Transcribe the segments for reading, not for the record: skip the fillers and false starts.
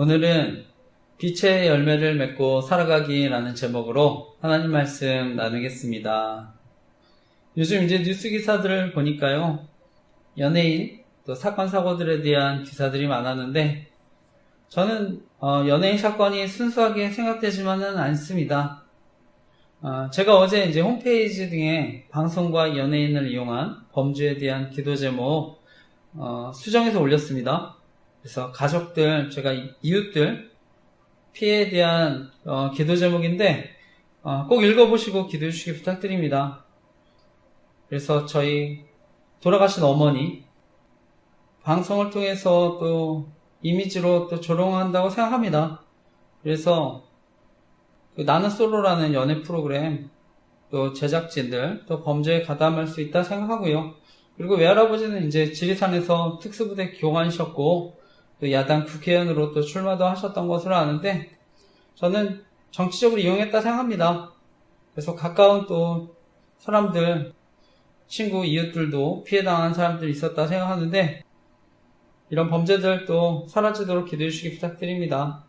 오늘은 빛의 열매를 맺고 살아가기라는 제목으로 하나님 말씀 나누겠습니다. 요즘 이제 뉴스 기사들을 보니까요, 연예인, 또 사건 사고들에 대한 기사들이 많았는데, 저는 연예인 사건이 순수하게 생각되지만은 않습니다. 제가 어제 이제 홈페이지 등에 방송과 연예인을 이용한 범죄에 대한 기도 제목 수정해서 올렸습니다. 그래서 가족들, 제가 이웃들 피해에 대한 기도 제목인데 꼭 읽어보시고 기도해 주시기 부탁드립니다. 그래서 저희 돌아가신 어머니 방송을 통해서 또 이미지로 또 조롱한다고 생각합니다. 그래서 나는 솔로라는 연애 프로그램 또 제작진들 또 범죄에 가담할 수 있다 생각하고요. 그리고 외할아버지는 이제 지리산에서 특수부대 교관이셨고 또 야당 국회의원으로 또 출마도 하셨던 것으로 아는데 저는 정치적으로 이용했다 생각합니다. 그래서 가까운 또 사람들, 친구, 이웃들도 피해당한 사람들이 있었다 생각하는데 이런 범죄들 또 사라지도록 기도해 주시기 부탁드립니다.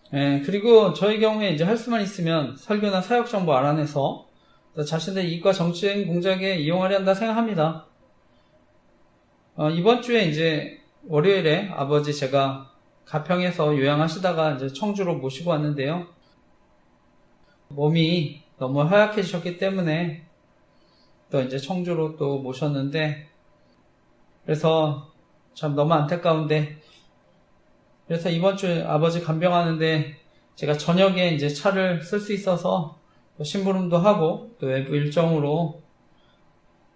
그리고 저희 경우에 이제 할 수만 있으면 설교나 사역 정보 알아내서 자신의 이익과 정치적인 공작에 이용하려 한다 생각합니다. 이번 주에 이제 월요일에 아버지 제가 가평에서 요양하시다가 이제 청주로 모시고 왔는데요. 몸이 너무 허약해지셨기 때문에 또 이제 청주로 또 모셨는데 그래서 참 너무 안타까운데 그래서 이번 주에 아버지 간병하는데 제가 저녁에 이제 차를 쓸 수 있어서 또 심부름도 하고 또 외부 일정으로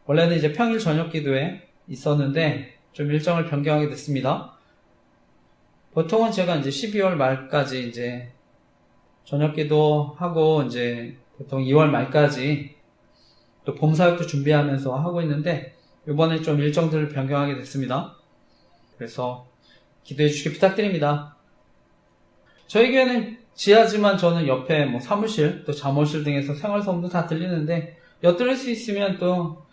원래는 이제 평일 저녁 기도에 있었는데 좀 일정을 변경하게 됐습니다. 보통은 제가 이제 12월 말까지 이제 저녁 기도하고 이제 보통 2월 말까지 또 봄사역도 준비하면서 하고 있는데 이번에 좀 일정들을 변경하게 됐습니다. 그래서 기도해 주시기 부탁드립니다. 저희 교회는 지하지만 저는 옆에 뭐 사무실, 또 잠옷실 등에서 생활소음도 다 들리는데 엿들을 수 있으면 또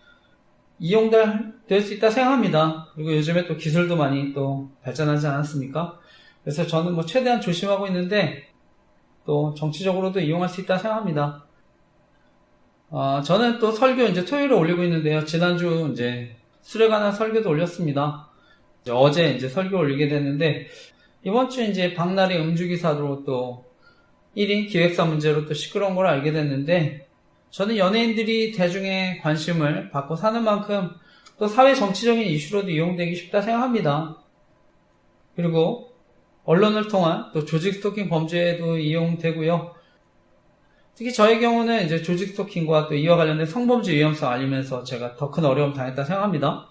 이용될 수 있다 생각합니다. 그리고 요즘에 또 기술도 많이 또 발전하지 않았습니까? 그래서 저는 뭐 최대한 조심하고 있는데 또 정치적으로도 이용할 수 있다 생각합니다. 저는 또 설교 이제 토요일에 올리고 있는데요. 지난주 이제 수련회 관한 설교도 올렸습니다. 어제 이제 설교 올리게 됐는데 이번 주 이제 박나래 음주기사로 또 1인 기획사 문제로 또 시끄러운 걸 알게 됐는데 저는 연예인들이 대중의 관심을 받고 사는 만큼 또 사회 정치적인 이슈로도 이용되기 쉽다 생각합니다. 그리고 언론을 통한 또 조직 스토킹 범죄에도 이용되고요. 특히 저의 경우는 이제 조직 스토킹과 또 이와 관련된 성범죄 위험성 알리면서 제가 더 큰 어려움 당했다 생각합니다.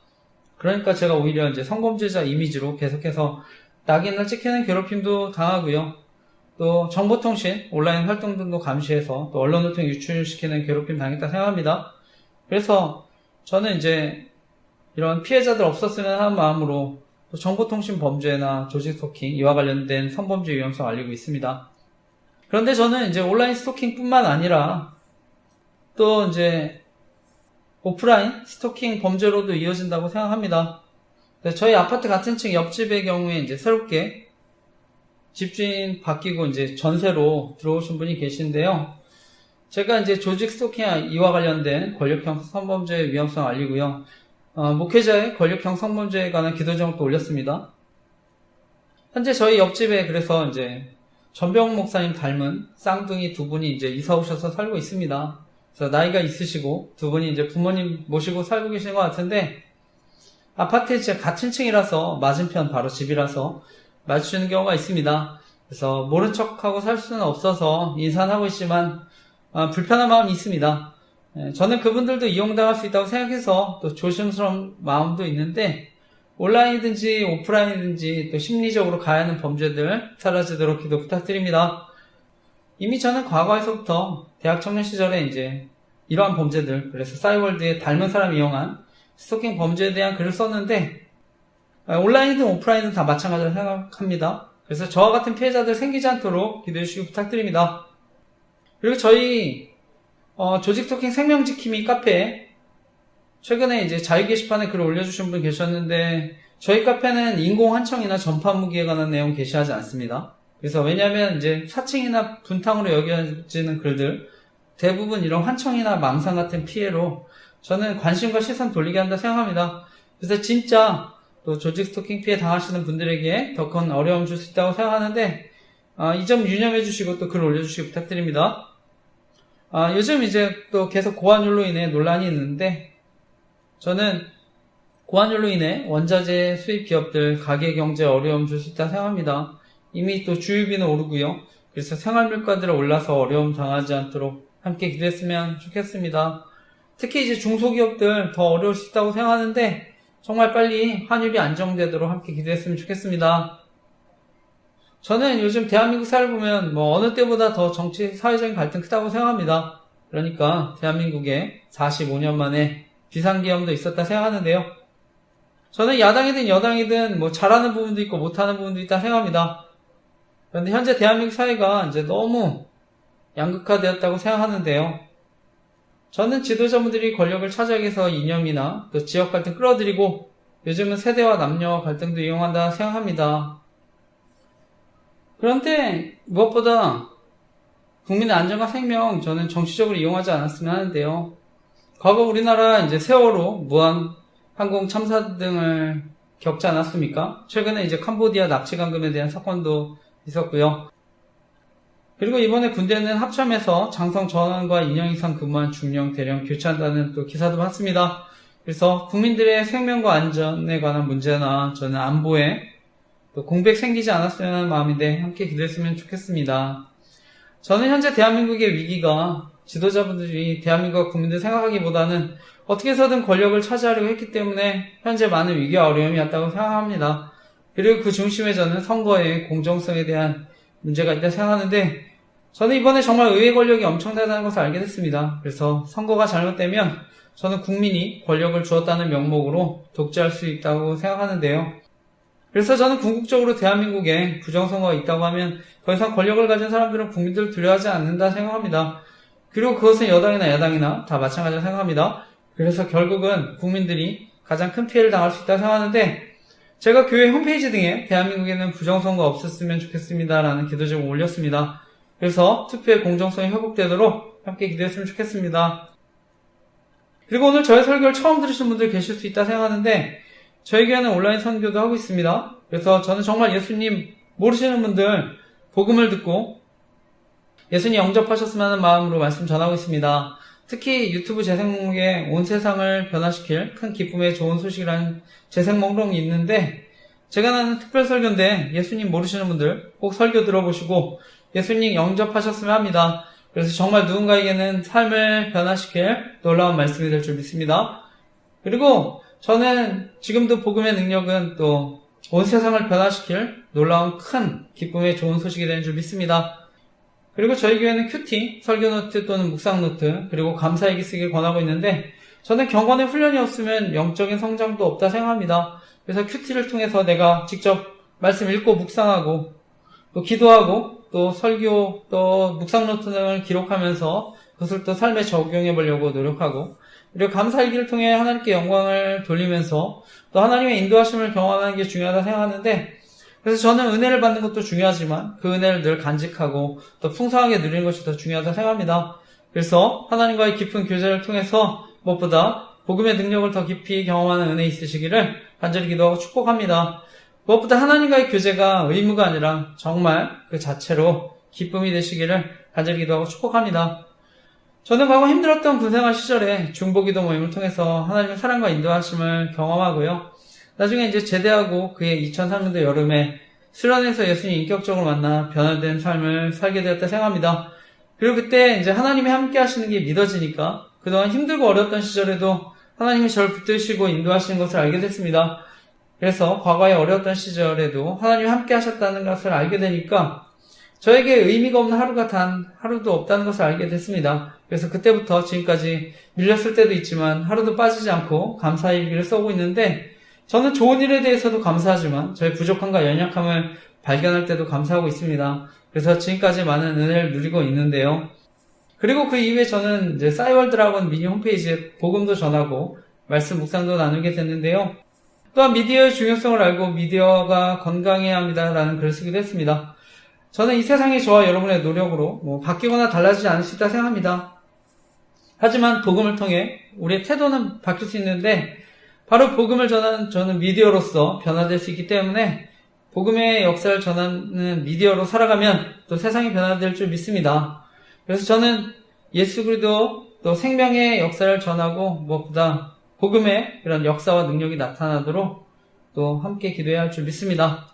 그러니까 제가 오히려 이제 성범죄자 이미지로 계속해서 낙인을 찍히는 괴롭힘도 당하고요. 또 정보통신, 온라인 활동 등도 감시해서 또 언론을 통해 유출시키는 괴롭힘 당했다 생각합니다. 그래서 저는 이제 이런 피해자들 없었으면 하는 마음으로 또 정보통신 범죄나 조직 스토킹, 이와 관련된 성범죄 위험성 알리고 있습니다. 그런데 저는 이제 온라인 스토킹뿐만 아니라 또 이제 오프라인 스토킹 범죄로도 이어진다고 생각합니다. 저희 아파트 같은 층 옆집의 경우에 이제 새롭게 집주인 바뀌고 이제 전세로 들어오신 분이 계신데요. 제가 이제 조직 스토킹 이와 관련된 권력형 성범죄 위험성 알리고요. 목회자의 권력형 성범죄에 관한 기도 제목도 올렸습니다. 현재 저희 옆집에 그래서 이제 전병 목사님 닮은 쌍둥이 두 분이 이제 이사 오셔서 살고 있습니다. 그래서 나이가 있으시고 두 분이 이제 부모님 모시고 살고 계시는 것 같은데 아파트에 진짜 같은 층이라서 맞은편 바로 집이라서 마주치는 경우가 있습니다. 그래서 모른 척하고 살 수는 없어서 인사는 하고 있지만 불편한 마음이 있습니다. 저는 그분들도 이용당할 수 있다고 생각해서 또 조심스러운 마음도 있는데 온라인이든지 오프라인이든지 또 심리적으로 가해하는 범죄들 사라지도록 기도 부탁드립니다. 이미 저는 과거에서부터 대학 청년 시절에 이제 이러한 범죄들, 그래서 싸이월드에 닮은 사람 이용한 스토킹 범죄에 대한 글을 썼는데 온라인이든 오프라인이든 다 마찬가지로 생각합니다. 그래서 저와 같은 피해자들 생기지 않도록 기도해 주시기 부탁드립니다. 그리고 저희 조직 스토킹 생명지킴이 카페에 최근에 이제 자유 게시판에 글을 올려주신 분 계셨는데 저희 카페는 인공 환청이나 전파 무기에 관한 내용 게시하지 않습니다. 그래서 왜냐하면 이제 사칭이나 분탕으로 여겨지는 글들, 대부분 이런 환청이나 망상 같은 피해로 저는 관심과 시선 돌리게 한다 생각합니다. 그래서 진짜 또 조직 스토킹 피해 당하시는 분들에게 더 큰 어려움 줄 수 있다고 생각하는데, 이 점 유념해 주시고 또 글 올려주시기 부탁드립니다. 요즘 이제 또 계속 고환율로 인해 논란이 있는데, 저는 고환율로 인해 원자재 수입 기업들 가계 경제에 어려움 줄 수 있다 생각합니다. 이미 또 주유비는 오르고요. 그래서 생활물가들이 올라서 어려움 당하지 않도록 함께 기도했으면 좋겠습니다. 특히 이제 중소기업들 더 어려울 수 있다고 생각하는데 정말 빨리 환율이 안정되도록 함께 기도했으면 좋겠습니다. 저는 요즘 대한민국 사회를 보면 어느 때보다 더 정치, 사회적인 갈등 크다고 생각합니다. 그러니까 대한민국에 45년 만에 비상계엄도 있었다 생각하는데요. 저는 야당이든 여당이든 잘하는 부분도 있고 못하는 부분도 있다 생각합니다. 그런데 현재 대한민국 사회가 이제 너무 양극화되었다고 생각하는데요. 저는 지도자분들이 권력을 차지하기 위해서 이념이나 또 지역 갈등 끌어들이고 요즘은 세대와 남녀 갈등도 이용한다 생각합니다. 그런데 무엇보다 국민의 안전과 생명 저는 정치적으로 이용하지 않았으면 하는데요. 과거 우리나라 이제 세월호, 무한 항공 참사 등을 겪지 않았습니까? 최근에 이제 캄보디아 납치 감금에 대한 사건도 있었고요. 그리고 이번에 군대는 합참에서 장성 전원과 2년 이상 근무한 중령 대령 교체한다는 또 기사도 봤습니다. 그래서 국민들의 생명과 안전에 관한 문제나 저는 안보에 또 공백 생기지 않았으면 하는 마음인데 함께 기도했으면 좋겠습니다. 저는 현재 대한민국의 위기가 지도자분들이 대한민국과 국민들 생각하기보다는 어떻게 해서든 권력을 차지하려고 했기 때문에 현재 많은 위기와 어려움이 왔다고 생각합니다. 그리고 그 중심에 저는 선거의 공정성에 대한 문제가 있다 생각하는데 저는 이번에 정말 의회 권력이 엄청나다는 것을 알게 됐습니다. 그래서 선거가 잘못되면 저는 국민이 권력을 주었다는 명목으로 독재할 수 있다고 생각하는데요. 그래서 저는 궁극적으로 대한민국에 부정선거가 있다고 하면 더 이상 권력을 가진 사람들은 국민들을 두려워하지 않는다 생각합니다. 그리고 그것은 여당이나 야당이나 다 마찬가지라 생각합니다. 그래서 결국은 국민들이 가장 큰 피해를 당할 수 있다고 생각하는데 제가 교회 홈페이지 등에 대한민국에는 부정선거 없었으면 좋겠습니다라는 기도 제목을 올렸습니다. 그래서 투표의 공정성이 회복되도록 함께 기도했으면 좋겠습니다. 그리고 오늘 저의 설교를 처음 들으신 분들 계실 수 있다 생각하는데 저희 교회는 온라인 선교도 하고 있습니다. 그래서 저는 정말 예수님 모르시는 분들 복음을 듣고 예수님 영접하셨으면 하는 마음으로 말씀 전하고 있습니다. 특히 유튜브 재생 목록에 온 세상을 변화시킬 큰 기쁨의 좋은 소식이라는 재생 목록이 있는데 제가 나는 특별 설교인데 예수님 모르시는 분들 꼭 설교 들어보시고 예수님 영접하셨으면 합니다. 그래서 정말 누군가에게는 삶을 변화시킬 놀라운 말씀이 될 줄 믿습니다. 그리고 저는 지금도 복음의 능력은 또 온 세상을 변화시킬 놀라운 큰 기쁨의 좋은 소식이 되는 줄 믿습니다. 그리고 저희 교회는 큐티, 설교노트 또는 묵상노트, 그리고 감사일기 쓰기를 권하고 있는데 저는 경건의 훈련이 없으면 영적인 성장도 없다 생각합니다. 그래서 큐티를 통해서 내가 직접 말씀 읽고 묵상하고 또 기도하고 또 설교 또 묵상노트 등을 기록하면서 그것을 또 삶에 적용해 보려고 노력하고 그리고 감사일기를 통해 하나님께 영광을 돌리면서 또 하나님의 인도하심을 경험하는 게 중요하다 생각하는데 그래서 저는 은혜를 받는 것도 중요하지만 그 은혜를 늘 간직하고 또 풍성하게 누리는 것이 더 중요하다 생각합니다. 그래서 하나님과의 깊은 교제를 통해서 무엇보다 복음의 능력을 더 깊이 경험하는 은혜 있으시기를 간절히 기도하고 축복합니다. 무엇보다 하나님과의 교제가 의무가 아니라 정말 그 자체로 기쁨이 되시기를 간절히 기도하고 축복합니다. 저는 과거 힘들었던 군생활 시절에 중보기도 모임을 통해서 하나님의 사랑과 인도하심을 경험하고요. 나중에 이제 제대하고 그해 2003년도 여름에 수련회에서 예수님 인격적으로 만나 변화된 삶을 살게 되었다 생각합니다. 그리고 그때 이제 하나님이 함께 하시는 게 믿어지니까 그동안 힘들고 어려웠던 시절에도 하나님이 저를 붙드시고 인도하시는 것을 알게 됐습니다. 그래서 과거에 어려웠던 시절에도 하나님이 함께 하셨다는 것을 알게 되니까 저에게 의미가 없는 하루가 단 하루도 없다는 것을 알게 됐습니다. 그래서 그때부터 지금까지 밀렸을 때도 있지만 하루도 빠지지 않고 감사의 일기를 써오고 있는데 저는 좋은 일에 대해서도 감사하지만 저의 부족함과 연약함을 발견할 때도 감사하고 있습니다. 그래서 지금까지 많은 은혜를 누리고 있는데요. 그리고 그 이후에 저는 이제 싸이월드라고 하는 미니 홈페이지에 복음도 전하고 말씀 묵상도 나누게 됐는데요. 또한 미디어의 중요성을 알고 미디어가 건강해야 합니다라는 글을 쓰기도 했습니다. 저는 이 세상이 저와 여러분의 노력으로 바뀌거나 달라지지 않을 수 있다 생각합니다. 하지만 복음을 통해 우리의 태도는 바뀔 수 있는데 바로 복음을 전하는 저는 미디어로서 변화될 수 있기 때문에 복음의 역사를 전하는 미디어로 살아가면 또 세상이 변화될 줄 믿습니다. 그래서 저는 예수 그리스도 또 생명의 역사를 전하고 무엇보다 복음의 그런 역사와 능력이 나타나도록 또 함께 기도해야 할 줄 믿습니다.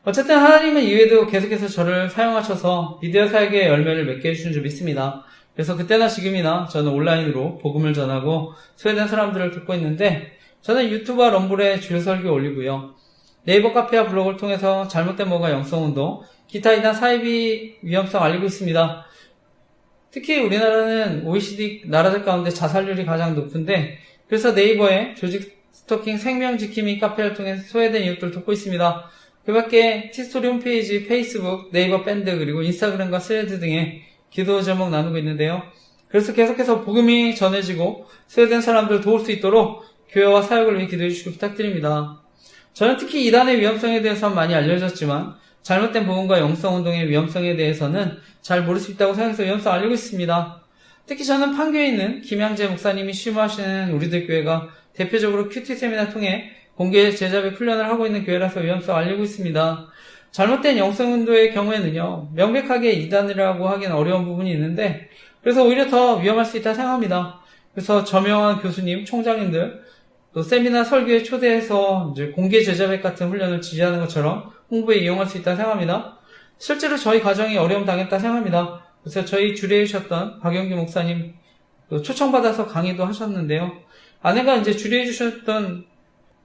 어쨌든 하나님은 이외에도 계속해서 저를 사용하셔서 미디어 사역의 열매를 맺게 해주신 줄 믿습니다. 그래서 그때나 지금이나 저는 온라인으로 복음을 전하고 소외된 사람들을 돕고 있는데 저는 유튜브와 럼블에 주요 설교 올리고요. 네이버 카페와 블로그를 통해서 잘못된 뭐가 영성운동, 기타 이단 사이비 위험성 알리고 있습니다. 특히 우리나라는 OECD 나라들 가운데 자살률이 가장 높은데 그래서 네이버에 조직 스토킹 생명지킴이 카페를 통해 소외된 이웃들 돕고 있습니다. 그 밖에 티스토리 홈페이지, 페이스북, 네이버 밴드 그리고 인스타그램과 스레드 등의 기도 제목 나누고 있는데요. 그래서 계속해서 복음이 전해지고 소외된 사람들을 도울 수 있도록 교회와 사역을 위해 기도해 주시기 부탁드립니다. 저는 특히 이단의 위험성에 대해서는 많이 알려졌지만 잘못된 복음과 영성운동의 위험성에 대해서는 잘 모를 수 있다고 생각해서 위험성 알리고 있습니다. 특히 저는 판교에 있는 김양재 목사님이 심호하시는 우리들 교회가 대표적으로 큐티 세미나 통해 공개 제자백 훈련을 하고 있는 교회라서 위험성 알리고 있습니다. 잘못된 영성운동의 경우에는요, 명백하게 이단이라고 하기는 어려운 부분이 있는데 그래서 오히려 더 위험할 수 있다 생각합니다. 그래서 저명한 교수님, 총장님들 또 세미나 설교에 초대해서 이제 공개 제자백 같은 훈련을 지지하는 것처럼 홍보에 이용할 수 있다 생각합니다. 실제로 저희 가정이 어려움 당했다 생각합니다. 그래서 저희 주례해 주셨던 박영규 목사님 또 초청받아서 강의도 하셨는데요. 아내가 이제 주례해 주셨던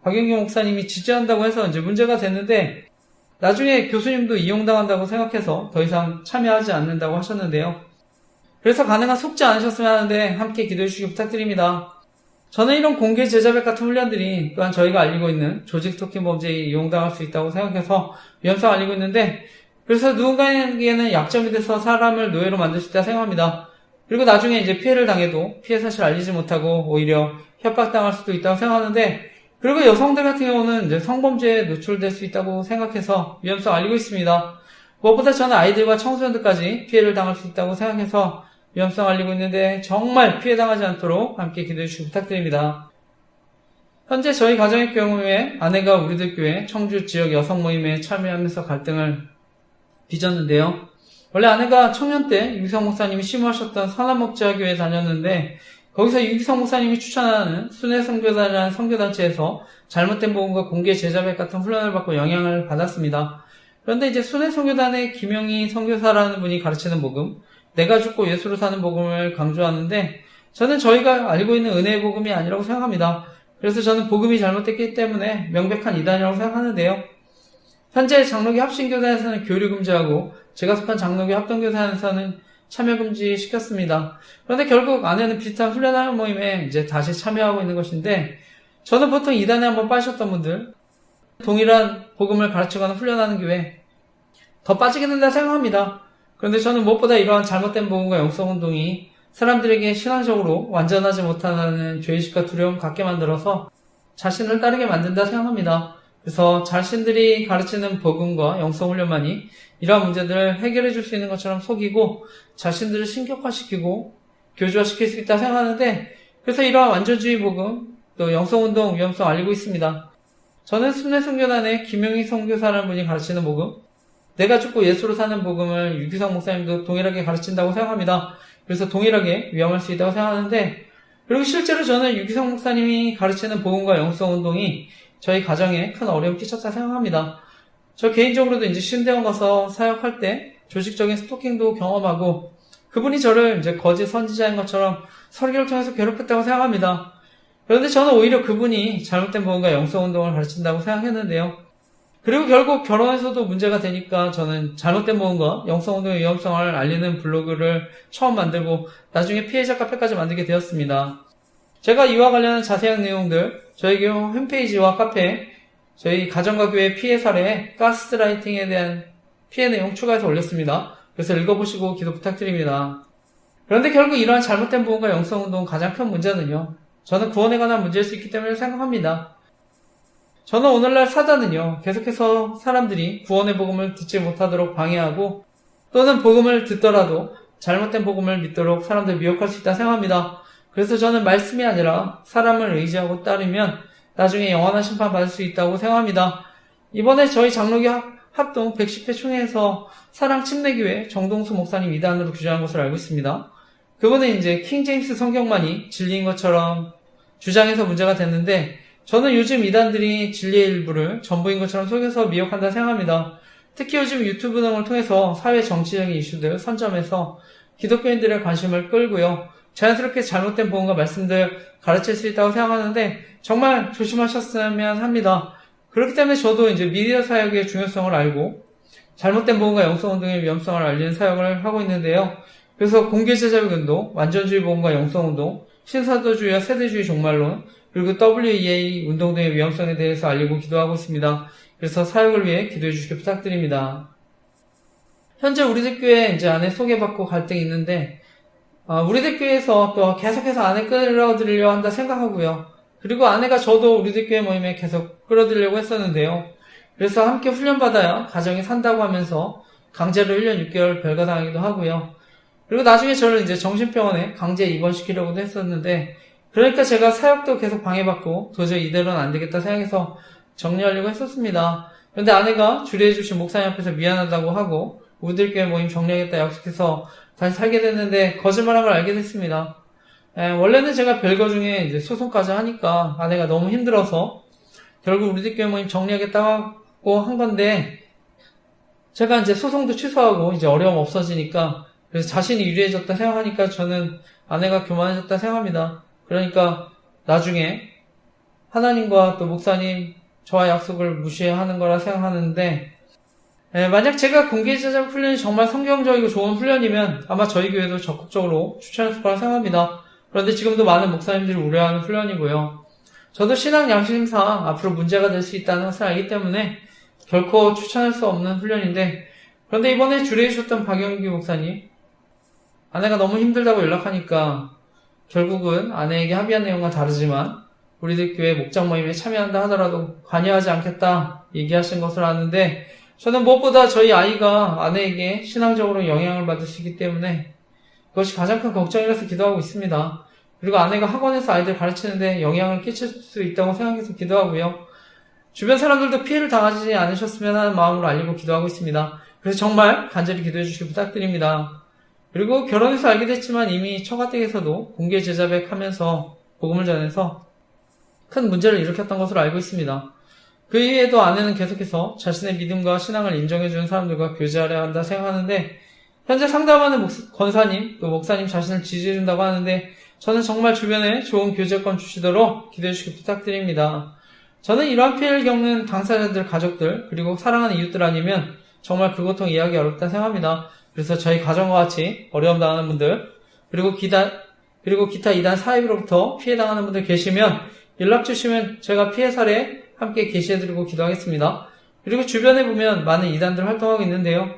박영규 목사님이 지지한다고 해서 이제 문제가 됐는데 나중에 교수님도 이용당한다고 생각해서 더 이상 참여하지 않는다고 하셨는데요. 그래서 가능한 속지 않으셨으면 하는데 함께 기도해 주시기 부탁드립니다. 저는 이런 공개 제자백 같은 훈련들이 또한 저희가 알리고 있는 조직 스토킹 범죄에 이용당할 수 있다고 생각해서 위험성 알리고 있는데 그래서 누군가에게는 약점이 돼서 사람을 노예로 만들 수 있다 생각합니다. 그리고 나중에 이제 피해를 당해도 피해 사실을 알리지 못하고 오히려 협박당할 수도 있다고 생각하는데 그리고 여성들 같은 경우는 이제 성범죄에 노출될 수 있다고 생각해서 위험성 알리고 있습니다. 무엇보다 저는 아이들과 청소년들까지 피해를 당할 수 있다고 생각해서 위험성 알리고 있는데 정말 피해당하지 않도록 함께 기도해 주시기 부탁드립니다. 현재 저희 가정의 경우에 아내가 우리들 교회 청주 지역 여성 모임에 참여하면서 갈등을 빚었는데요. 원래 아내가 청년 때 유기성 목사님이 심호하셨던 산업목자교회에 다녔는데 거기서 유기성 목사님이 추천하는 순회선교단이라는 선교단체에서 잘못된 복음과 공개 제자백 같은 훈련을 받고 영향을 받았습니다. 그런데 이제 순회선교단의 김영희 선교사라는 분이 가르치는 복음, 내가 죽고 예수로 사는 복음을 강조하는데 저는 저희가 알고 있는 은혜의 복음이 아니라고 생각합니다. 그래서 저는 복음이 잘못됐기 때문에 명백한 이단이라고 생각하는데요. 현재 장로교 합신교단에서는 교류 금지하고 제가 속한 장로교 합동교단에서는 참여 금지 시켰습니다. 그런데 결국 아내는 비슷한 훈련하는 모임에 이제 다시 참여하고 있는 것인데 저는 보통 이단에 한번 빠졌던 분들 동일한 복음을 가르쳐가는 훈련하는 교회 더 빠지게 된다 생각합니다. 그런데 저는 무엇보다 이러한 잘못된 복음과 영성운동이 사람들에게 신앙적으로 완전하지 못하는 죄의식과 두려움 갖게 만들어서 자신을 따르게 만든다 생각합니다. 그래서 자신들이 가르치는 복음과 영성훈련만이 이러한 문제들을 해결해 줄 수 있는 것처럼 속이고 자신들을 신격화시키고 교주화시킬 수 있다 생각하는데 그래서 이러한 완전주의 복음 또 영성운동 위험성 알리고 있습니다. 저는 순례선교단의 김영희 선교사라는 분이 가르치는 복음 내가 죽고 예수로 사는 복음을 유기성 목사님도 동일하게 가르친다고 생각합니다. 그래서 동일하게 위험할 수 있다고 생각하는데 그리고 실제로 저는 유기성 목사님이 가르치는 복음과 영성운동이 저희 가정에 큰 어려움 끼쳤다 생각합니다. 저 개인적으로도 이제 신대원 가서 사역할 때 조직적인 스토킹도 경험하고 그분이 저를 이제 거짓 선지자인 것처럼 설교를 통해서 괴롭혔다고 생각합니다. 그런데 저는 오히려 그분이 잘못된 복음과 영성운동을 가르친다고 생각했는데요. 그리고 결국 결혼에서도 문제가 되니까 저는 잘못된 복음과 영성운동의 위험성을 알리는 블로그를 처음 만들고 나중에 피해자 카페까지 만들게 되었습니다. 제가 이와 관련한 자세한 내용들 저희 교회 홈페이지와 카페 저희 가정과 교회 피해 사례 가스라이팅에 대한 피해 내용 추가해서 올렸습니다. 그래서 읽어보시고 기도 부탁드립니다. 그런데 결국 이러한 잘못된 복음과 영성운동 가장 큰 문제는요. 저는 구원에 관한 문제일 수 있기 때문에 생각합니다. 저는 오늘날 사단은요, 계속해서 사람들이 구원의 복음을 듣지 못하도록 방해하고 또는 복음을 듣더라도 잘못된 복음을 믿도록 사람들 미혹할 수 있다 생각합니다. 그래서 저는 말씀이 아니라 사람을 의지하고 따르면 나중에 영원한 심판 받을 수 있다고 생각합니다. 이번에 저희 장로교 합동 110회 총회에서 사랑 침례교회 정동수 목사님 이단으로 규정한 것으로 알고 있습니다. 그분은 이제 킹제임스 성경만이 진리인 것처럼 주장해서 문제가 됐는데, 저는 요즘 이단들이 진리의 일부를 전부인 것처럼 속여서 미혹한다 생각합니다. 특히 요즘 유튜브 등을 통해서 사회 정치적인 이슈들 선점해서 기독교인들의 관심을 끌고요, 자연스럽게 잘못된 복음과 말씀들 가르칠 수 있다고 생각하는데 정말 조심하셨으면 합니다. 그렇기 때문에 저도 이제 미디어 사역의 중요성을 알고 잘못된 복음과 영성운동의 위험성을 알리는 사역을 하고 있는데요. 그래서 공개제자運동, 완전주의 복음과 영성운동, 신사도주의와 세대주의 종말론, 그리고 WEA 운동 등의 위험성에 대해서 알리고 기도하고 있습니다. 그래서 사역을 위해 기도해 주시기 부탁드립니다. 현재 우리들 교회 이제 아내 소개받고 갈등이 있는데, 우리들 교회에서 또 계속해서 아내 끌어들이려 한다 생각하고요. 그리고 아내가 저도 우리들 교회 모임에 계속 끌어들이려고 했었는데요. 그래서 함께 훈련받아야 가정이 산다고 하면서 강제로 1년 6개월 별가당하기도 하고요. 그리고 나중에 저를 이제 정신병원에 강제 입원시키려고도 했었는데, 그러니까 제가 사역도 계속 방해받고 도저히 이대로는 안 되겠다 생각해서 정리하려고 했었습니다. 그런데 아내가 주례해주신 목사님 앞에서 미안하다고 하고 우리들 교회 모임 정리하겠다 약속해서 다시 살게 됐는데 거짓말한 걸 알게 됐습니다. 원래는 제가 별거 중에 이제 소송까지 하니까 아내가 너무 힘들어서 결국 우리들 교회 모임 정리하겠다고 한 건데, 제가 이제 소송도 취소하고 이제 어려움 없어지니까, 그래서 자신이 유리해졌다 생각하니까 저는 아내가 교만해졌다 생각합니다. 그러니까 나중에 하나님과 또 목사님 저와 약속을 무시하는 거라 생각하는데, 만약 제가 공개제자 훈련이 정말 성경적이고 좋은 훈련이면 아마 저희 교회도 적극적으로 추천했을 거라 생각합니다. 그런데 지금도 많은 목사님들이 우려하는 훈련이고요. 저도 신앙 양심상 앞으로 문제가 될 수 있다는 것을 알기 때문에 결코 추천할 수 없는 훈련인데, 그런데 이번에 주례해 주셨던 박영규 목사님, 아내가 너무 힘들다고 연락하니까 결국은 아내에게 합의한 내용과 다르지만 우리들 교회 목장 모임에 참여한다 하더라도 관여하지 않겠다 얘기하신 것을 아는데, 저는 무엇보다 저희 아이가 아내에게 신앙적으로 영향을 받으시기 때문에 그것이 가장 큰 걱정이라서 기도하고 있습니다. 그리고 아내가 학원에서 아이들 가르치는데 영향을 끼칠 수 있다고 생각해서 기도하고요. 주변 사람들도 피해를 당하지 않으셨으면 하는 마음으로 알리고 기도하고 있습니다. 그래서 정말 간절히 기도해 주시기 부탁드립니다. 그리고 결혼해서 알게 됐지만 이미 처가댁에서도 공개 제자백 하면서 복음을 전해서 큰 문제를 일으켰던 것으로 알고 있습니다. 그 이후에도 아내는 계속해서 자신의 믿음과 신앙을 인정해주는 사람들과 교제하려 한다 생각하는데, 현재 상담하는 권사님, 또 목사님 자신을 지지해준다고 하는데, 저는 정말 주변에 좋은 교제권 주시도록 기도해주시기 부탁드립니다. 저는 이러한 피해를 겪는 당사자들, 가족들, 그리고 사랑하는 이웃들 아니면 정말 그 고통 이해하기 어렵다 생각합니다. 그래서 저희 가정과 같이 어려움 당하는 분들, 그리고 기타 이단 사입으로부터 피해 당하는 분들 계시면 연락 주시면 제가 피해 사례 함께 게시해드리고 기도하겠습니다. 그리고 주변에 보면 많은 이단들 활동하고 있는데요.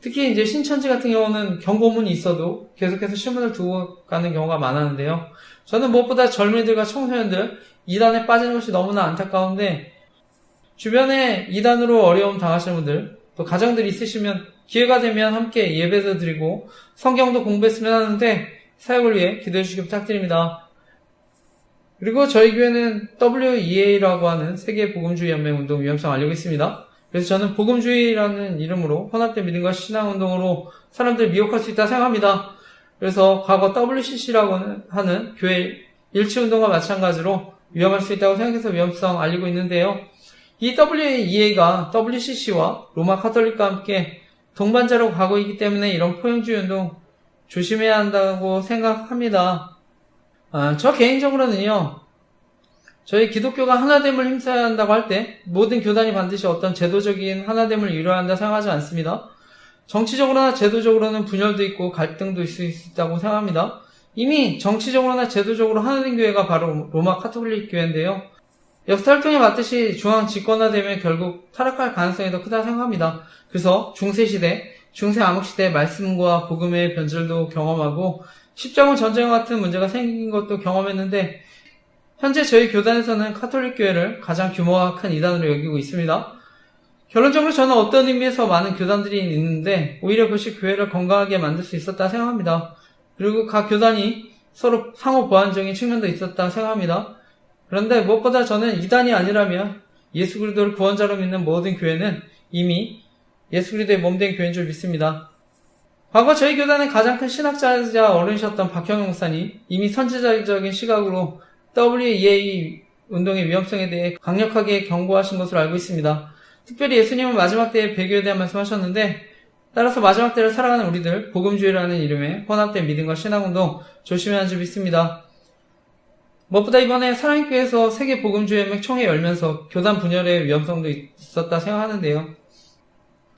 특히 이제 신천지 같은 경우는 경고문이 있어도 계속해서 신문을 두고 가는 경우가 많았는데요. 저는 무엇보다 젊은이들과 청소년들 이단에 빠지는 것이 너무나 안타까운데, 주변에 이단으로 어려움 당하시는 분들, 또 가정들이 있으시면 기회가 되면 함께 예배도 드리고 성경도 공부했으면 하는데 사역을 위해 기도해 주시기 부탁드립니다. 그리고 저희 교회는 WEA라고 하는 세계 복음주의 연맹 운동 위험성 알리고 있습니다. 그래서 저는 복음주의라는 이름으로 혼합된 믿음과 신앙 운동으로 사람들을 미혹할 수 있다 생각합니다. 그래서 과거 WCC라고 하는 교회 일치 운동과 마찬가지로 위험할 수 있다고 생각해서 위험성 알리고 있는데요. 이 WEA가 WCC와 로마 카톨릭과 함께 동반자로 가고 있기 때문에 이런 포용주의 운동 조심해야 한다고 생각합니다. 저 개인적으로는요, 저희 기독교가 하나됨을 힘써야 한다고 할 때 모든 교단이 반드시 어떤 제도적인 하나됨을 이루어야 한다 생각하지 않습니다. 정치적으로나 제도적으로는 분열도 있고 갈등도 있을 수 있다고 생각합니다. 이미 정치적으로나 제도적으로 하나된 교회가 바로 로마 카톨릭 교회인데요. 역사를 통해 봤듯이 중앙 집권화되면 결국 타락할 가능성이 더 크다 생각합니다. 그래서 중세시대, 중세암흑시대 말씀과 복음의 변질도 경험하고 십자군 전쟁과 같은 문제가 생긴 것도 경험했는데, 현재 저희 교단에서는 카톨릭 교회를 가장 규모가 큰 이단으로 여기고 있습니다. 결론적으로 저는 어떤 의미에서 많은 교단들이 있는데 오히려 그것이 교회를 건강하게 만들 수 있었다 생각합니다. 그리고 각 교단이 서로 상호 보완적인 측면도 있었다 생각합니다. 그런데 무엇보다 저는 이단이 아니라면 예수 그리스도를 구원자로 믿는 모든 교회는 이미 예수 그리스도의 몸된 교회인 줄 믿습니다. 과거 저희 교단의 가장 큰 신학자이자 어른이셨던 박형영 목사님, 이미 선지자적인 시각으로 WEA 운동의 위험성에 대해 강력하게 경고하신 것으로 알고 있습니다. 특별히 예수님은 마지막 때의 배교에 대한 말씀하셨는데, 따라서 마지막 때를 살아가는 우리들, 복음주의라는 이름의 혼합된 믿음과 신앙운동 조심해야 할 줄 믿습니다. 무엇보다 이번에 사랑교회에서 세계 복음주의연맹 총회 열면서 교단 분열의 위험성도 있었다 생각하는데요.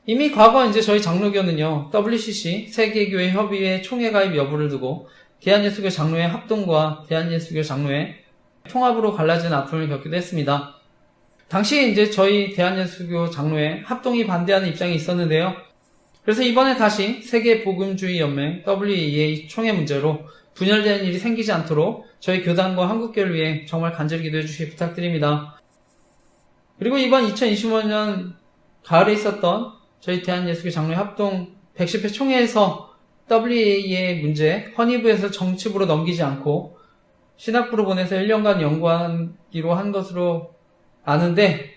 이미 과거 이제 저희 장로교는요, WCC 세계교회 협의회 총회 가입 여부를 두고 대한예수교 장로회 합동과 대한예수교 장로회 통합으로 갈라진 아픔을 겪기도 했습니다. 당시에 이제 저희 대한예수교 장로회 합동이 반대하는 입장이 있었는데요. 그래서 이번에 다시 세계복음주의연맹 WEA 총회 문제로 분열되는 일이 생기지 않도록 저희 교단과 한국교회를 위해 정말 간절히 기도해 주시기 부탁드립니다. 그리고 이번 2025년 가을에 있었던 저희 대한예수교 장로회 합동 110회 총회에서 WEA의 문제, 헌의부에서 정치부로 넘기지 않고 신학부로 보내서 1년간 연구하기로 한 것으로 아는데,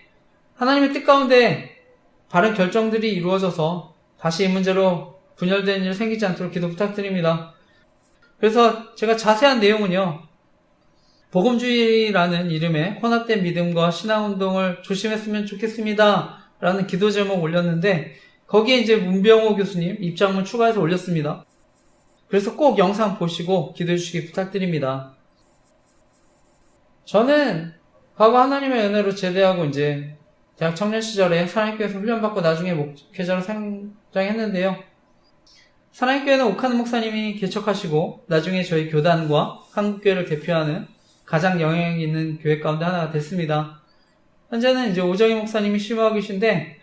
하나님의 뜻 가운데 바른 결정들이 이루어져서 다시 이 문제로 분열된 일 생기지 않도록 기도 부탁드립니다. 그래서 제가 자세한 내용은요, 복음주의라는 이름의 혼합된 믿음과 신앙운동을 조심했으면 좋겠습니다 라는 기도 제목 올렸는데, 거기에 이제 문병호 교수님 입장문 추가해서 올렸습니다. 그래서 꼭 영상 보시고 기도해 주시기 부탁드립니다. 저는 과거 하나님의 은혜로 제대하고 이제 대학 청년 시절에 사랑교회에서 훈련받고 나중에 목회자로 성장했는데요. 사랑교회는 오카는 목사님이 개척하시고 나중에 저희 교단과 한국교회를 대표하는 가장 영향력 있는 교회 가운데 하나가 됐습니다. 현재는 이제 오정희 목사님이 심호하고 계신데,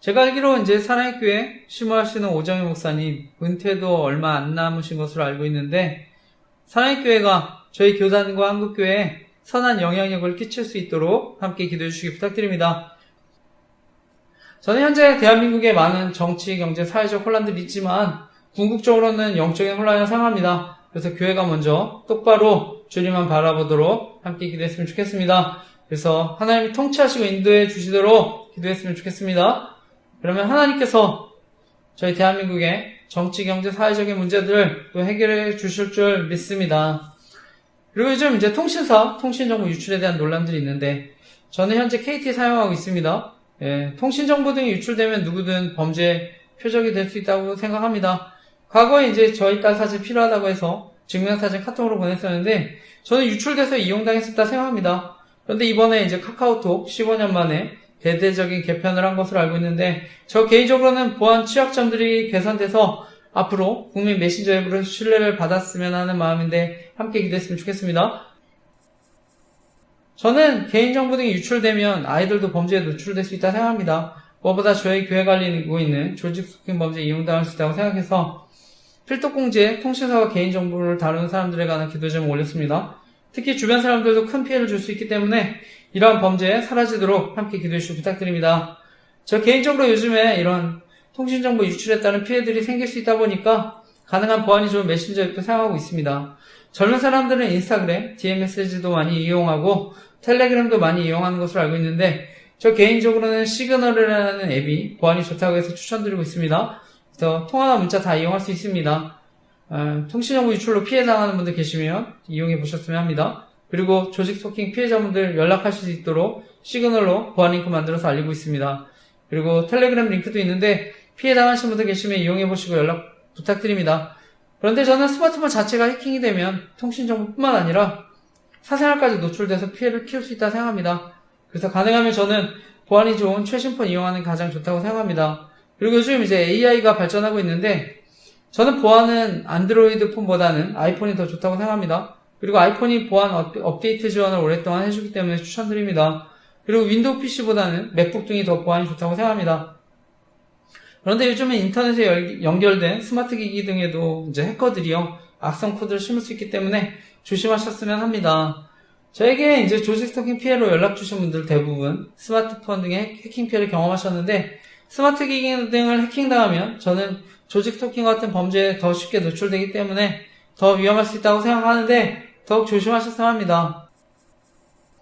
제가 알기로 이제 사랑교회 심호하시는 오정희 목사님 은퇴도 얼마 안 남으신 것으로 알고 있는데, 사랑교회가 저희 교단과 한국교회에 선한 영향력을 끼칠 수 있도록 함께 기도해 주시기 부탁드립니다. 저는 현재 대한민국에 많은 정치, 경제, 사회적 혼란들이 있지만 궁극적으로는 영적인 혼란을 상합니다. 그래서 교회가 먼저 똑바로 주님만 바라보도록 함께 기도했으면 좋겠습니다. 그래서 하나님이 통치하시고 인도해 주시도록 기도했으면 좋겠습니다. 그러면 하나님께서 저희 대한민국의 정치, 경제, 사회적인 문제들을 또 해결해 주실 줄 믿습니다. 그리고 요즘 이제 통신사, 통신정보 유출에 대한 논란들이 있는데, 저는 현재 KT 사용하고 있습니다. 통신정보 등이 유출되면 누구든 범죄 표적이 될 수 있다고 생각합니다. 과거에 이제 저희 딸 사진 필요하다고 해서 증명사진 카톡으로 보냈었는데, 저는 유출돼서 이용당했었다 생각합니다. 그런데 이번에 이제 카카오톡 15년 만에 대대적인 개편을 한 것으로 알고 있는데, 저 개인적으로는 보안 취약점들이 개선돼서 앞으로 국민 메신저 앱으로 신뢰를 받았으면 하는 마음인데 함께 기도했으면 좋겠습니다. 저는 개인정보 등이 유출되면 아이들도 범죄에 노출될 수 있다 생각합니다. 무엇보다 저희 교회 관리고 있는 조직 스토킹 범죄에 이용당할 수 있다고 생각해서 필독공지에 통신사와 개인정보를 다루는 사람들에 관한 기도 제목 올렸습니다. 특히 주변 사람들도 큰 피해를 줄 수 있기 때문에 이러한 범죄에 사라지도록 함께 기도해 주시기 부탁드립니다. 저 개인적으로 요즘에 이런 통신정보 유출에 따른 피해들이 생길 수 있다 보니까 가능한 보안이 좋은 메신저 앱도 사용하고 있습니다. 젊은 사람들은 인스타그램, DM메시지도 많이 이용하고 텔레그램도 많이 이용하는 것으로 알고 있는데, 저 개인적으로는 시그널이라는 앱이 보안이 좋다고 해서 추천드리고 있습니다. 그래서 통화나 문자 다 이용할 수 있습니다. 통신정보 유출로 피해당하는 분들 계시면 이용해 보셨으면 합니다. 그리고 조직 스토킹 피해자분들 연락하실 수 있도록 시그널로 보안 링크 만들어서 알리고 있습니다. 그리고 텔레그램 링크도 있는데 피해당하신 분들 계시면 이용해보시고 연락 부탁드립니다. 그런데 저는 스마트폰 자체가 해킹이 되면 통신정보뿐만 아니라 사생활까지 노출돼서 피해를 키울 수 있다 생각합니다. 그래서 가능하면 저는 보안이 좋은 최신폰 이용하는 게 가장 좋다고 생각합니다. 그리고 요즘 이제 AI가 발전하고 있는데, 저는 보안은 안드로이드 폰보다는 아이폰이 더 좋다고 생각합니다. 그리고 아이폰이 보안 업데이트 지원을 오랫동안 해주기 때문에 추천드립니다. 그리고 윈도우 PC보다는 맥북 등이 더 보안이 좋다고 생각합니다. 그런데 요즘은 인터넷에 연결된 스마트 기기 등에도 이제 해커들이요, 악성 코드를 심을 수 있기 때문에 조심하셨으면 합니다. 저에게 이제 조직 스토킹 피해로 연락 주신 분들 대부분 스마트폰 등의 해킹 피해를 경험하셨는데, 스마트 기기 등을 해킹당하면 저는 조직 스토킹 같은 범죄에 더 쉽게 노출되기 때문에 더 위험할 수 있다고 생각하는데, 더욱 조심하셨으면 합니다.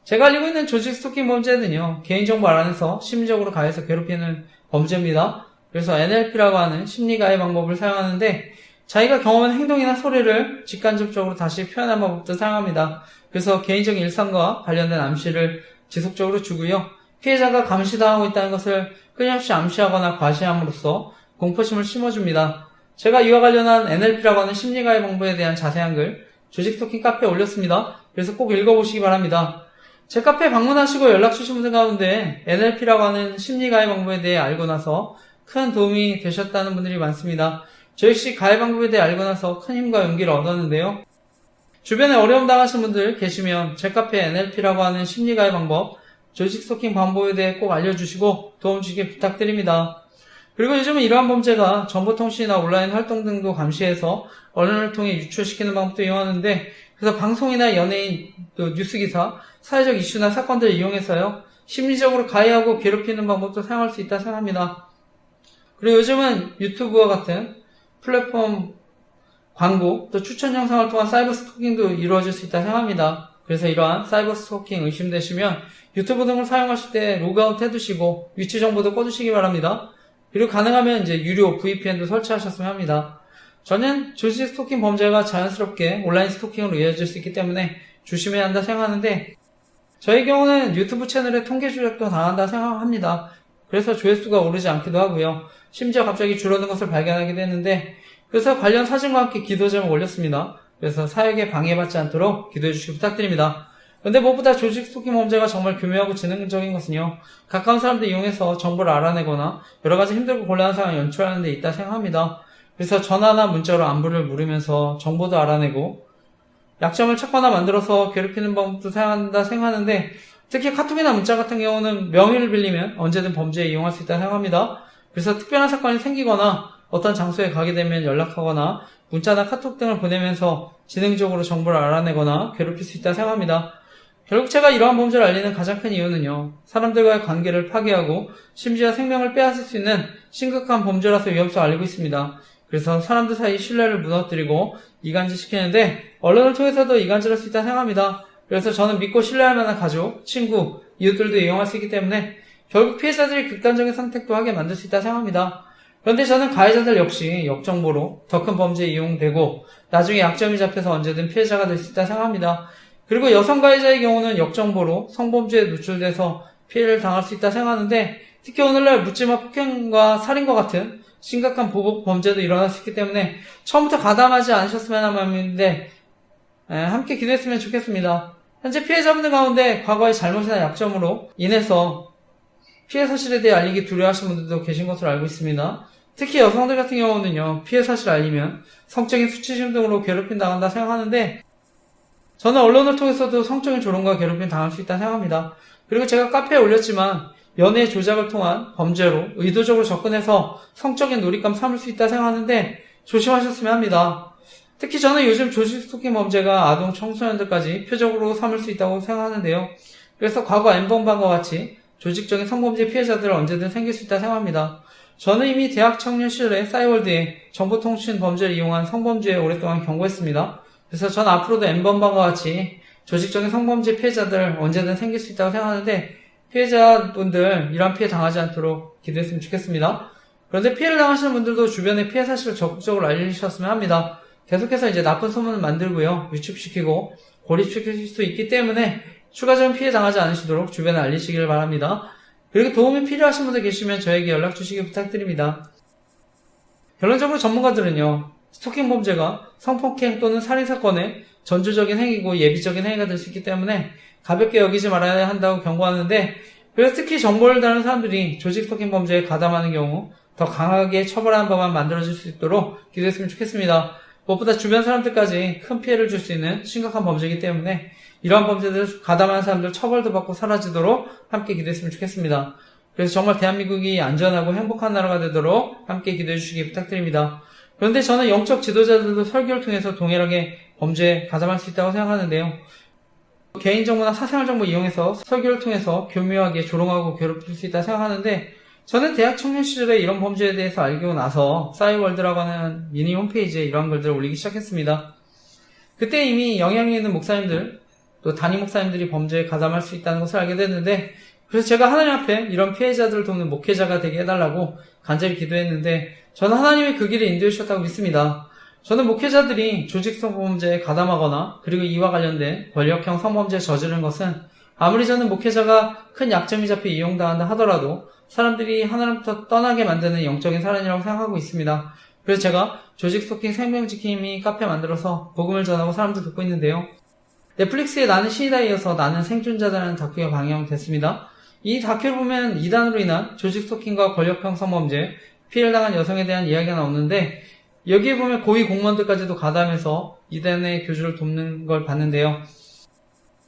제가 알고 있는 조직 스토킹 범죄는요, 개인정보 알아내서 심리적으로 가해서 괴롭히는 범죄입니다. 그래서 NLP라고 하는 심리가해 방법을 사용하는데, 자기가 경험한 행동이나 소리를 직간접적으로 다시 표현한 방법도 사용합니다. 그래서 개인적인 일상과 관련된 암시를 지속적으로 주고요. 피해자가 감시당하고 있다는 것을 끊임없이 암시하거나 과시함으로써 공포심을 심어줍니다. 제가 이와 관련한 NLP라고 하는 심리가해 방법에 대한 자세한 글 조직 스토킹 카페에 올렸습니다. 그래서 꼭 읽어보시기 바랍니다. 제 카페에 방문하시고 연락 주신 분들 가운데 NLP라고 하는 심리가해 방법에 대해 알고 나서 큰 도움이 되셨다는 분들이 많습니다. 저 역시 가해 방법에 대해 알고 나서 큰 힘과 용기를 얻었는데요. 주변에 어려움 당하신 분들 계시면 제 카페 NLP라고 하는 심리가해 방법, 조직 스토킹 방법에 대해 꼭 알려주시고 도움 주시길 부탁드립니다. 그리고 요즘은 이러한 범죄가 정보통신이나 온라인 활동 등도 감시해서 언론을 통해 유출시키는 방법도 이용하는데, 그래서 방송이나 연예인, 또 뉴스기사, 사회적 이슈나 사건들을 이용해서요, 심리적으로 가해하고 괴롭히는 방법도 사용할 수 있다 생각합니다. 그리고 요즘은 유튜브와 같은 플랫폼 광고, 또 추천 영상을 통한 사이버 스토킹도 이루어질 수 있다 생각합니다. 그래서 이러한 사이버 스토킹 의심되시면 유튜브 등을 사용하실 때 로그아웃 해두시고 위치 정보도 꺼두시기 바랍니다. 그리고 가능하면 이제 유료 VPN도 설치하셨으면 합니다. 저는 조직 스토킹 범죄가 자연스럽게 온라인 스토킹으로 이어질 수 있기 때문에 조심해야 한다 생각하는데, 저의 경우는 유튜브 채널에 통계 조작도 당한다 생각합니다. 그래서 조회수가 오르지 않기도 하고요. 심지어 갑자기 줄어든 것을 발견하게 됐는데, 그래서 관련 사진과 함께 기도 제목 올렸습니다. 그래서 사역에 방해받지 않도록 기도해 주시기 부탁드립니다. 근데 무엇보다 조직 스토킹 범죄가 정말 교묘하고 지능적인 것은요, 가까운 사람들 이용해서 정보를 알아내거나 여러가지 힘들고 곤란한 상황을 연출하는 데 있다 생각합니다. 그래서 전화나 문자로 안부를 물으면서 정보도 알아내고 약점을 찾거나 만들어서 괴롭히는 방법도 사용한다 생각하는데, 특히 카톡이나 문자 같은 경우는 명의를 빌리면 언제든 범죄에 이용할 수 있다 생각합니다. 그래서 특별한 사건이 생기거나 어떤 장소에 가게 되면 연락하거나 문자나 카톡 등을 보내면서 지능적으로 정보를 알아내거나 괴롭힐 수 있다 생각합니다. 결국 제가 이러한 범죄를 알리는 가장 큰 이유는요, 사람들과의 관계를 파괴하고 심지어 생명을 빼앗을 수 있는 심각한 범죄라서 위험성을 알리고 있습니다. 그래서 사람들 사이 신뢰를 무너뜨리고 이간질시키는데, 언론을 통해서도 이간질할 수 있다 생각합니다. 그래서 저는 믿고 신뢰할 만한 가족, 친구, 이웃들도 이용할 수 있기 때문에 결국 피해자들이 극단적인 선택도 하게 만들 수 있다 생각합니다. 그런데 저는 가해자들 역시 역정보로 더 큰 범죄에 이용되고 나중에 약점이 잡혀서 언제든 피해자가 될 수 있다 생각합니다. 그리고 여성 가해자의 경우는 역정보로 성범죄에 노출돼서 피해를 당할 수 있다 생각하는데, 특히 오늘날 묻지마 폭행과 살인과 같은 심각한 보복 범죄도 일어날 수 있기 때문에 처음부터 가담하지 않으셨으면 하는 마음인데, 함께 기도했으면 좋겠습니다. 현재 피해자분들 가운데 과거의 잘못이나 약점으로 인해서 피해 사실에 대해 알리기 두려워하시는 분들도 계신 것으로 알고 있습니다. 특히 여성들 같은 경우는요, 피해 사실을 알리면 성적인 수치심 등으로 괴롭힘 당한다 생각하는데, 저는 언론을 통해서도 성적인 조롱과 괴롭힘 당할 수 있다 생각합니다. 그리고 제가 카페에 올렸지만 연애 조작을 통한 범죄로 의도적으로 접근해서 성적인 놀잇감 삼을 수 있다 생각하는데 조심하셨으면 합니다. 특히 저는 요즘 조직 스토킹 범죄가 아동 청소년들까지 표적으로 삼을 수 있다고 생각하는데요. 그래서 과거 N번방과 같이 조직적인 성범죄 피해자들은 언제든 생길 수 있다 생각합니다. 저는 이미 대학 청년 시절에 싸이월드에 정보통신 범죄를 이용한 성범죄에 오랫동안 경고했습니다. 그래서 전 앞으로도 N번방과 같이 조직적인 성범죄 피해자들 언제든 생길 수 있다고 생각하는데, 피해자분들 이런 피해 당하지 않도록 기도했으면 좋겠습니다. 그런데 피해를 당하시는 분들도 주변에 피해 사실을 적극적으로 알리셨으면 합니다. 계속해서 이제 나쁜 소문을 만들고요, 위축시키고 고립시킬 수 있기 때문에 추가적인 피해 당하지 않으시도록 주변에 알리시길 바랍니다. 그리고 도움이 필요하신 분들 계시면 저에게 연락 주시기 부탁드립니다. 결론적으로 전문가들은요, 스토킹 범죄가 성폭행 또는 살인사건의 전조적인 행위고 예비적인 행위가 될 수 있기 때문에 가볍게 여기지 말아야 한다고 경고하는데, 그래서 특히 정보를 다루는 사람들이 조직 스토킹 범죄에 가담하는 경우 더 강하게 처벌하는 법안 만들어질 수 있도록 기도했으면 좋겠습니다. 무엇보다 주변 사람들까지 큰 피해를 줄 수 있는 심각한 범죄이기 때문에 이러한 범죄들 가담하는 사람들 처벌도 받고 사라지도록 함께 기도했으면 좋겠습니다. 그래서 정말 대한민국이 안전하고 행복한 나라가 되도록 함께 기도해 주시기 부탁드립니다. 그런데 저는 영적 지도자들도 설교를 통해서 동일하게 범죄에 가담할 수 있다고 생각하는데요. 개인정보나 사생활 정보 이용해서 설교를 통해서 교묘하게 조롱하고 괴롭힐 수 있다 생각하는데, 저는 대학 청년 시절에 이런 범죄에 대해서 알고 나서 싸이월드라고 하는 미니 홈페이지에 이런 글들을 올리기 시작했습니다. 그때 이미 영향이 있는 목사님들, 또 담임 목사님들이 범죄에 가담할 수 있다는 것을 알게 됐는데, 그래서 제가 하나님 앞에 이런 피해자들을 돕는 목회자가 되게 해달라고 간절히 기도했는데, 저는 하나님이 그 길을 인도해 주셨다고 믿습니다. 저는 목회자들이 조직성 범죄에 가담하거나 그리고 이와 관련된 권력형 성범죄에 저지르는 것은 아무리 저는 목회자가 큰 약점이 잡혀 이용당한다 하더라도 사람들이 하나님부터 떠나게 만드는 영적인 사단이라고 생각하고 있습니다. 그래서 제가 조직 스토킹 생명지킴이 카페 만들어서 복음을 전하고 사람들 듣고 있는데요. 넷플릭스의 나는 신이다에 이어서 나는 생존자다라는 다큐가 방영됐습니다. 이 다큐를 보면 이단으로 인한 조직 스토킹과 권력형 성범죄, 피해를 당한 여성에 대한 이야기가 나오는데, 여기에 보면 고위 공무원들까지도 가담해서 이단의 교주를 돕는 걸 봤는데요.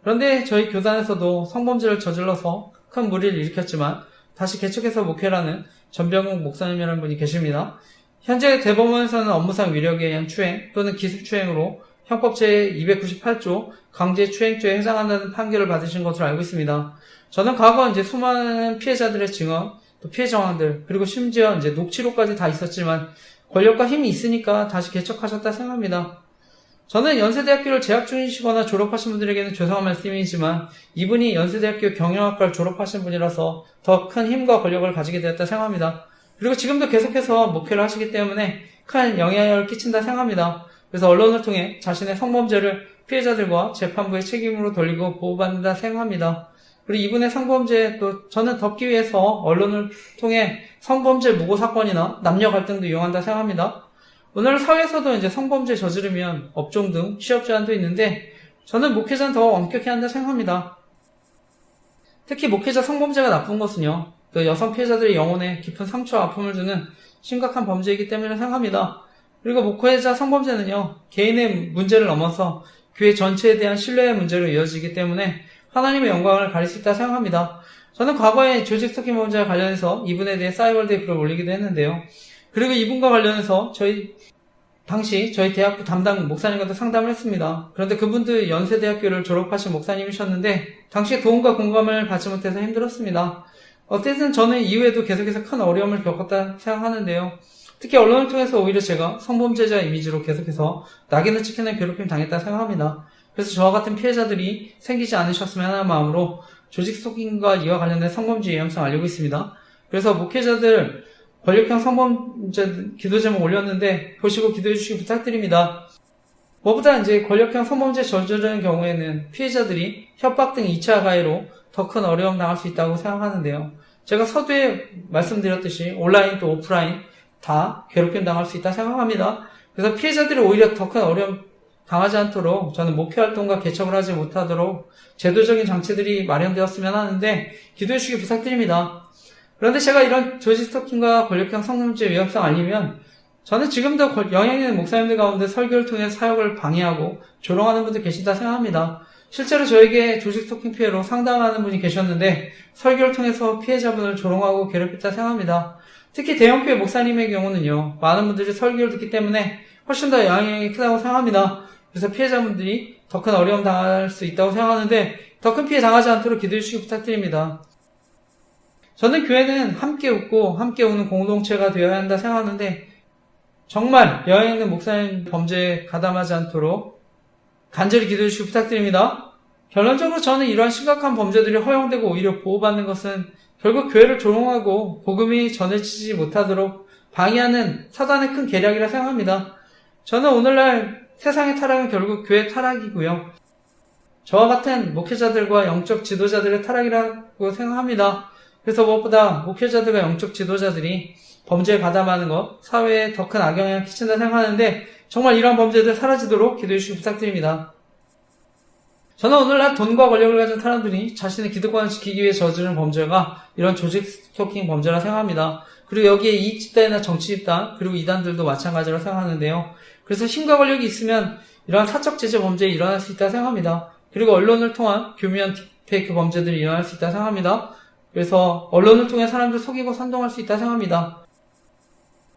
그런데 저희 교단에서도 성범죄를 저질러서 큰 무리를 일으켰지만 다시 개척해서 목회라는 전병욱 목사님이라는 분이 계십니다. 현재 대법원에서는 업무상 위력에 의한 추행 또는 기습추행으로 형법 제298조 강제추행죄에 해당한다는 판결을 받으신 것으로 알고 있습니다. 저는 과거 이제 수많은 피해자들의 증언, 또 피해 정황들, 그리고 심지어 이제 녹취록까지 다 있었지만 권력과 힘이 있으니까 다시 개척하셨다 생각합니다. 저는 연세대학교를 재학 중이시거나 졸업하신 분들에게는 죄송한 말씀이지만 이분이 연세대학교 경영학과를 졸업하신 분이라서 더 큰 힘과 권력을 가지게 되었다 생각합니다. 그리고 지금도 계속해서 목회를 하시기 때문에 큰 영향력을 끼친다 생각합니다. 그래서 언론을 통해 자신의 성범죄를 피해자들과 재판부의 책임으로 돌리고 보호받는다 생각합니다. 그리고 이분의 성범죄에 또 저는 덮기 위해서 언론을 통해 성범죄 무고 사건이나 남녀 갈등도 이용한다 생각합니다. 오늘 사회에서도 이제 성범죄 저지르면 업종 등 취업 제한도 있는데 저는 목회자는 더 엄격히 한다 생각합니다. 특히 목회자 성범죄가 나쁜 것은요, 또 여성 피해자들의 영혼에 깊은 상처와 아픔을 주는 심각한 범죄이기 때문에 생각합니다. 그리고 목회자 성범죄는요, 개인의 문제를 넘어서 교회 전체에 대한 신뢰의 문제로 이어지기 때문에 하나님의 영광을 가릴 수 있다 생각합니다. 저는 과거에 조직 스토킹 범죄와 관련해서 이분에 대해 싸이월드에 글을 올리기도 했는데요. 그리고 이분과 관련해서 당시 저희 대학부 담당 목사님과도 상담을 했습니다. 그런데 그분도 연세대학교를 졸업하신 목사님이셨는데 당시에 도움과 공감을 받지 못해서 힘들었습니다. 어쨌든 저는 이후에도 계속해서 큰 어려움을 겪었다 생각하는데요. 특히 언론을 통해서 오히려 제가 성범죄자 이미지로 계속해서 낙인을 찍히는 괴롭힘 당했다 생각합니다. 그래서 저와 같은 피해자들이 생기지 않으셨으면 하는 마음으로 조직 스토킹과 이와 관련된 성범죄 위험성 알리고 있습니다. 그래서 목회자들 권력형 성범죄 기도 제목 올렸는데 보시고 기도해 주시기 부탁드립니다. 무엇보다 이제 권력형 성범죄 저지르는 경우에는 피해자들이 협박 등 2차 가해로 더 큰 어려움 당할 수 있다고 생각하는데요. 제가 서두에 말씀드렸듯이 온라인 또 오프라인 다 괴롭힘 당할 수 있다 생각합니다. 그래서 피해자들이 오히려 더 큰 어려움 당하지 않도록 저는 목회 활동과 개척을 하지 못하도록 제도적인 장치들이 마련되었으면 하는데 기도해 주시기 부탁드립니다. 그런데 제가 이런 조직 스토킹과 권력형 성범죄 위험성 알리면 저는 지금도 영향 있는 목사님들 가운데 설교를 통해 사역을 방해하고 조롱하는 분들 계시다 생각합니다. 실제로 저에게 조직 스토킹 피해로 상담하는 분이 계셨는데 설교를 통해서 피해자분을 조롱하고 괴롭혔다 생각합니다. 특히 대형교회 목사님의 경우는요, 많은 분들이 설교를 듣기 때문에 훨씬 더 영향이 크다고 생각합니다. 그래서 피해자분들이 더 큰 어려움 당할 수 있다고 생각하는데 더 큰 피해 당하지 않도록 기도해 주시기 부탁드립니다. 저는 교회는 함께 웃고 함께 우는 공동체가 되어야 한다 생각하는데 정말 영향 있는 목사님 범죄에 가담하지 않도록 간절히 기도해 주시기 부탁드립니다. 결론적으로 저는 이러한 심각한 범죄들이 허용되고 오히려 보호받는 것은 결국 교회를 조롱하고 복음이 전해지지 못하도록 방해하는 사단의 큰 계략이라 생각합니다. 저는 오늘날 세상의 타락은 결국 교회의 타락이고요. 저와 같은 목회자들과 영적 지도자들의 타락이라고 생각합니다. 그래서 무엇보다 목회자들과 영적 지도자들이 범죄에 가담하는 것, 사회에 더 큰 악영향을 끼친다 생각하는데 정말 이러한 범죄들 사라지도록 기도해 주시기 부탁드립니다. 저는 오늘날 돈과 권력을 가진 사람들이 자신의 기득권을 지키기 위해 저지르는 범죄가 이런 조직 스토킹 범죄라 생각합니다. 그리고 여기에 이익 집단이나 정치 집단, 그리고 이단들도 마찬가지라 생각하는데요. 그래서 힘과 권력이 있으면 이러한 사적 제재 범죄에 일어날 수 있다 생각합니다. 그리고 언론을 통한 교묘한 딥페이크 범죄들이 일어날 수 있다 생각합니다. 그래서 언론을 통해 사람들 속이고 선동할 수 있다 생각합니다.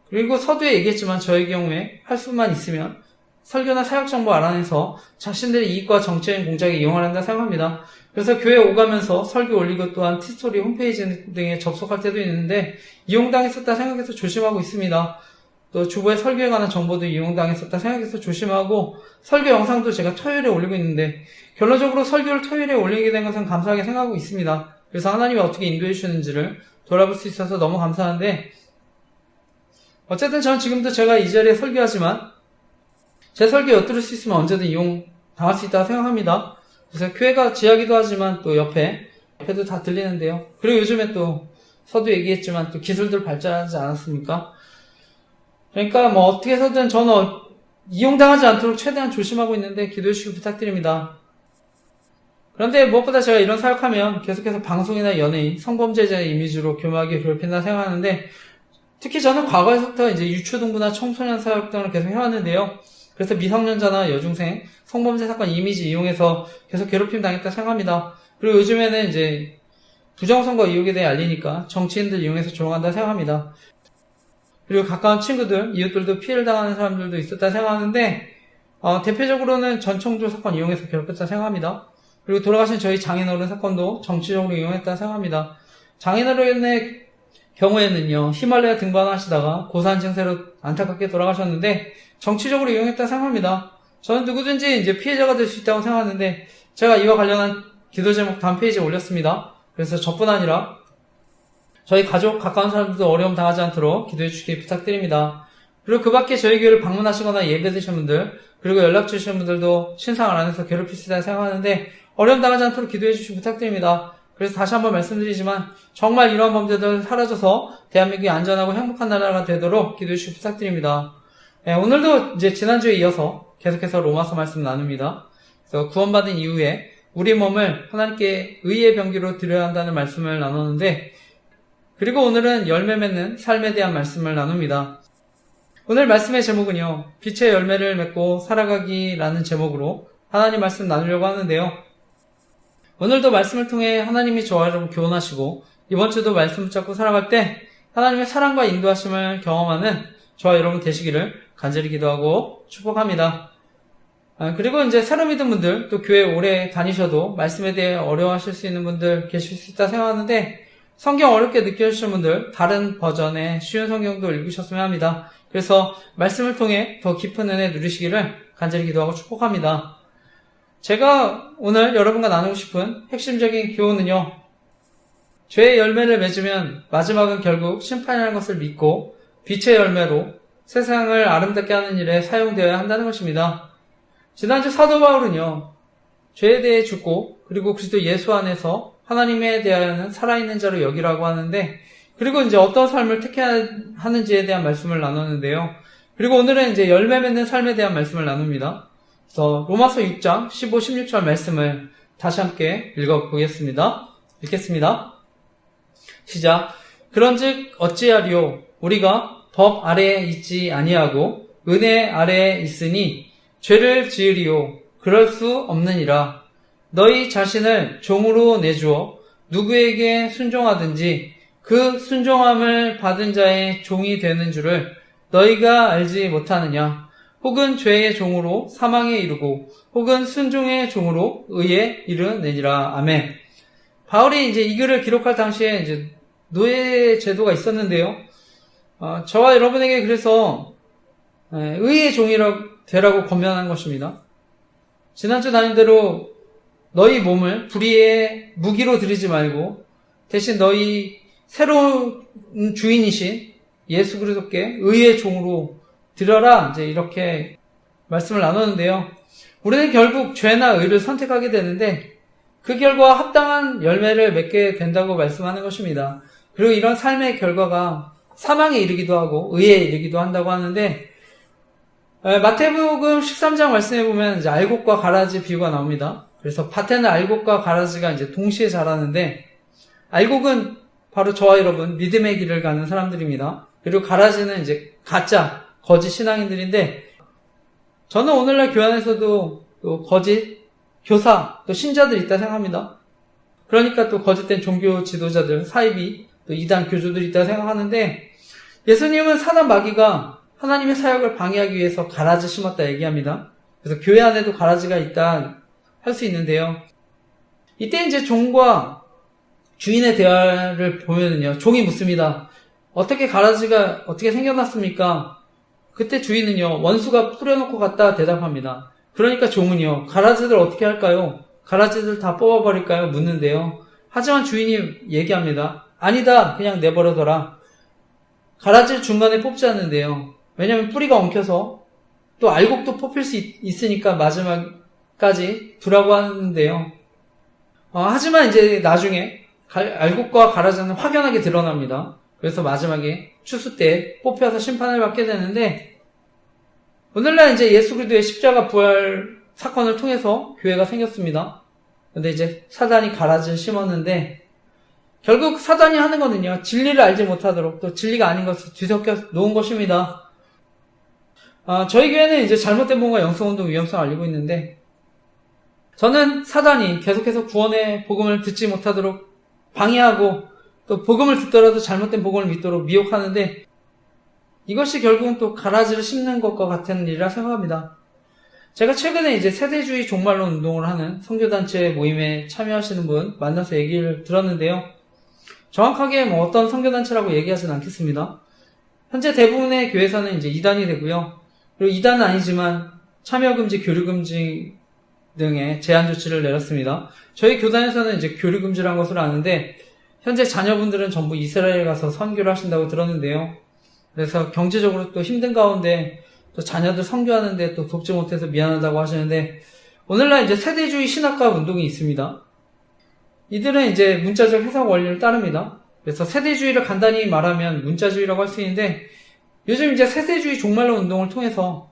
그리고 서두에 얘기했지만 저의 경우에 할 수만 있으면 설교나 사역 정보 알아내서 자신들의 이익과 정치적인 공작에 이용하려다 생각합니다. 그래서 교회 오가면서 설교 올리고 또한 티스토리 홈페이지 등에 접속할 때도 있는데 이용당했었다 생각해서 조심하고 있습니다. 또 주보에 설교에 관한 정보도 이용당했었다 생각해서 조심하고 설교 영상도 제가 토요일에 올리고 있는데 결론적으로 설교를 토요일에 올리게 된 것은 감사하게 생각하고 있습니다. 그래서 하나님이 어떻게 인도해 주시는지를 돌아볼 수 있어서 너무 감사한데 어쨌든 전 지금도 제가 이 자리에 설교하지만 제 설교에 엿들을 수 있으면 언제든 이용당할 수 있다고 생각합니다. 그래서 교회가 지하기도 하지만 또 옆에도 다 들리는데요. 그리고 요즘에 또 서두 얘기했지만 또 기술들 발전하지 않았습니까? 그러니까 뭐 어떻게 해서든 저는 이용당하지 않도록 최대한 조심하고 있는데 기도해 주시기 부탁드립니다. 그런데 무엇보다 제가 이런 사역하면 계속해서 방송이나 연예인, 성범죄자의 이미지로 교묘하게 괴롭힌다 생각하는데 특히 저는 과거에서부터 이제 유초동부나 청소년 사역 등을 계속 해왔는데요. 그래서 미성년자나 여중생, 성범죄 사건 이미지 이용해서 계속 괴롭힘 당했다 생각합니다. 그리고 요즘에는 이제 부정선거 의혹에 대해 알리니까 정치인들 이용해서 조롱한다 생각합니다. 그리고 가까운 친구들, 이웃들도 피해를 당하는 사람들도 있었다 생각하는데 대표적으로는 전청조 사건 이용해서 괴롭혔다 생각합니다. 그리고 돌아가신 저희 장인어른 사건도 정치적으로 이용했다 생각합니다. 장인어른의 경우에는요, 히말라야 등반하시다가 고산 증세로 안타깝게 돌아가셨는데 정치적으로 이용했다 생각합니다. 저는 누구든지 이제 피해자가 될 수 있다고 생각하는데 제가 이와 관련한 기도 제목 다음 페이지에 올렸습니다. 그래서 저뿐 아니라 저희 가족, 가까운 사람들도 어려움 당하지 않도록 기도해 주시기 부탁드립니다. 그리고 그 밖에 저희 교회를 방문하시거나 예배 드신 분들, 그리고 연락 주신 분들도 신상을 안에서 괴롭힐 수 있다고 생각하는데 어려움 당하지 않도록 기도해 주시기 부탁드립니다. 그래서 다시 한번 말씀드리지만 정말 이러한 범죄들 사라져서 대한민국이 안전하고 행복한 나라가 되도록 기도해 주시기 부탁드립니다. 네, 오늘도 이제 지난주에 이어서 계속해서 로마서 말씀 나눕니다. 그래서 구원받은 이후에 우리 몸을 하나님께 의의 병기로 드려야 한다는 말씀을 나누는데 그리고 오늘은 열매 맺는 삶에 대한 말씀을 나눕니다. 오늘 말씀의 제목은요, 빛의 열매를 맺고 살아가기라는 제목으로 하나님 말씀 나누려고 하는데요. 오늘도 말씀을 통해 하나님이 저와 여러분 교훈하시고 이번 주도 말씀 붙잡고 살아갈 때 하나님의 사랑과 인도하심을 경험하는 저와 여러분 되시기를 간절히 기도하고 축복합니다. 그리고 이제 새로 믿은 분들, 또 교회 오래 다니셔도 말씀에 대해 어려워하실 수 있는 분들 계실 수 있다 생각하는데 성경 어렵게 느껴지시는 분들 다른 버전의 쉬운 성경도 읽으셨으면 합니다. 그래서 말씀을 통해 더 깊은 은혜 누리시기를 간절히 기도하고 축복합니다. 제가 오늘 여러분과 나누고 싶은 핵심적인 교훈은요, 죄의 열매를 맺으면 마지막은 결국 심판이라는 것을 믿고 빛의 열매로 세상을 아름답게 하는 일에 사용되어야 한다는 것입니다. 지난주 사도 바울은요, 죄에 대해 죽고 그리고 그리스도 예수 안에서 하나님에 대하여는 살아있는 자로 여기라고 하는데 그리고 이제 어떤 삶을 택해야 하는지에 대한 말씀을 나눴는데요. 그리고 오늘은 이제 열매 맺는 삶에 대한 말씀을 나눕니다. 그래서 로마서 6장 15, 16절 말씀을 다시 함께 읽어보겠습니다. 읽겠습니다. 시작. 그런즉 어찌하리요? 우리가 법 아래에 있지 아니하고 은혜 아래에 있으니 죄를 지으리요? 그럴 수 없느니라. 너희 자신을 종으로 내주어 누구에게 순종하든지 그 순종함을 받은 자의 종이 되는 줄을 너희가 알지 못하느냐? 혹은 죄의 종으로 사망에 이르고 혹은 순종의 종으로 의에 이르느니라. 아멘. 바울이 이제 이 글을 기록할 당시에 이제 노예 제도가 있었는데요. 저와 여러분에게 그래서 의의 종이라고 되라고 권면한 것입니다. 지난주 나름대로 너희 몸을 불의의 무기로 들이지 말고 대신 너희 새로운 주인이신 예수 그리스도께 의의 종으로 드려라, 이제 이렇게 말씀을 나눴는데요. 우리는 결국 죄나 의를 선택하게 되는데 그 결과 합당한 열매를 맺게 된다고 말씀하는 것입니다. 그리고 이런 삶의 결과가 사망에 이르기도 하고 의에 이르기도 한다고 하는데 마태복음 13장 말씀해 보면 이제 알곡과 가라지 비유가 나옵니다. 그래서 밭에는 알곡과 가라지가 이제 동시에 자라는데 알곡은 바로 저와 여러분 믿음의 길을 가는 사람들입니다. 그리고 가라지는 이제 가짜 거짓 신앙인들인데 저는 오늘날 교회 안에서도 또 거짓 교사 또 신자들이 있다 생각합니다. 그러니까 또 거짓된 종교 지도자들 사이비 또 이단 교주들이 있다 생각하는데 예수님은 사단 마귀가 하나님의 사역을 방해하기 위해서 가라지 심었다 얘기합니다. 그래서 교회 안에도 가라지가 있다 할 수 있는데요. 이때 이제 종과 주인의 대화를 보면은요, 종이 묻습니다. 어떻게 가라지가 어떻게 생겨났습니까? 그때 주인은요, 원수가 뿌려놓고 갔다 대답합니다. 그러니까 종은요, 가라지들 어떻게 할까요? 가라지들 다 뽑아버릴까요? 묻는데요. 하지만 주인이 얘기합니다. 아니다, 그냥 내버려둬라. 가라지를 중간에 뽑지 않는데요. 왜냐하면 뿌리가 엉켜서 또 알곡도 뽑힐 수 있으니까 마지막까지 두라고 하는데요. 하지만 이제 나중에 알곡과 가라지는 확연하게 드러납니다. 그래서 마지막에 추수 때 뽑혀서 심판을 받게 되는데, 오늘날 이제 예수 그리스도의 십자가 부활 사건을 통해서 교회가 생겼습니다. 근데 이제 사단이 가라지를 심었는데, 결국 사단이 하는 거는요, 진리를 알지 못하도록 또 진리가 아닌 것을 뒤섞여 놓은 것입니다. 저희 교회는 이제 잘못된 복음과 영성운동 위험성을 알리고 있는데, 저는 사단이 계속해서 구원의 복음을 듣지 못하도록 방해하고, 또 복음을 듣더라도 잘못된 복음을 믿도록 미혹하는데, 이것이 결국은 또 가라지를 심는 것과 같은 일이라 생각합니다. 제가 최근에 이제 세대주의 종말론 운동을 하는 선교단체 모임에 참여하시는 분 만나서 얘기를 들었는데요. 정확하게 어떤 선교단체라고 얘기하진 않겠습니다. 현재 대부분의 교회에서는 이제 이단이 되고요. 그리고 이단은 아니지만 참여금지, 교류금지 등의 제한 조치를 내렸습니다. 저희 교단에서는 이제 교류금지라는 것을 아는데, 현재 자녀분들은 전부 이스라엘 가서 선교를 하신다고 들었는데요. 그래서 경제적으로 또 힘든 가운데 또 자녀들 선교하는데 또 돕지 못해서 미안하다고 하시는데, 오늘날 이제 세대주의 신학과 운동이 있습니다. 이들은 이제 문자적 해석 원리를 따릅니다. 그래서 세대주의를 간단히 말하면 문자주의라고 할 수 있는데, 요즘 이제 세대주의 종말론 운동을 통해서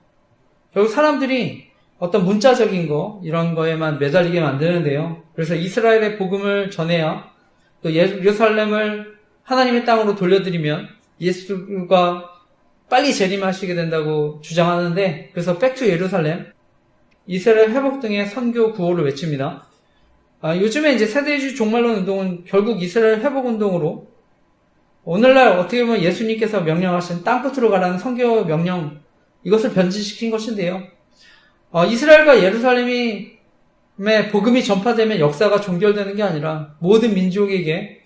결국 사람들이 어떤 문자적인 거, 이런 거에만 매달리게 만드는데요. 그래서 이스라엘의 복음을 전해야 또 예루살렘을 하나님의 땅으로 돌려드리면 예수가 빨리 재림하시게 된다고 주장하는데, 그래서 백투 예루살렘, 이스라엘 회복 등의 선교 구호를 외칩니다. 요즘에 이제 세대주의 종말론 운동은 결국 이스라엘 회복 운동으로, 오늘날 어떻게 보면 예수님께서 명령하신 땅끝으로 가라는 선교 명령, 이것을 변질시킨 것인데요. 이스라엘과 예루살렘의 복음이 전파되면 역사가 종결되는 게 아니라 모든 민족에게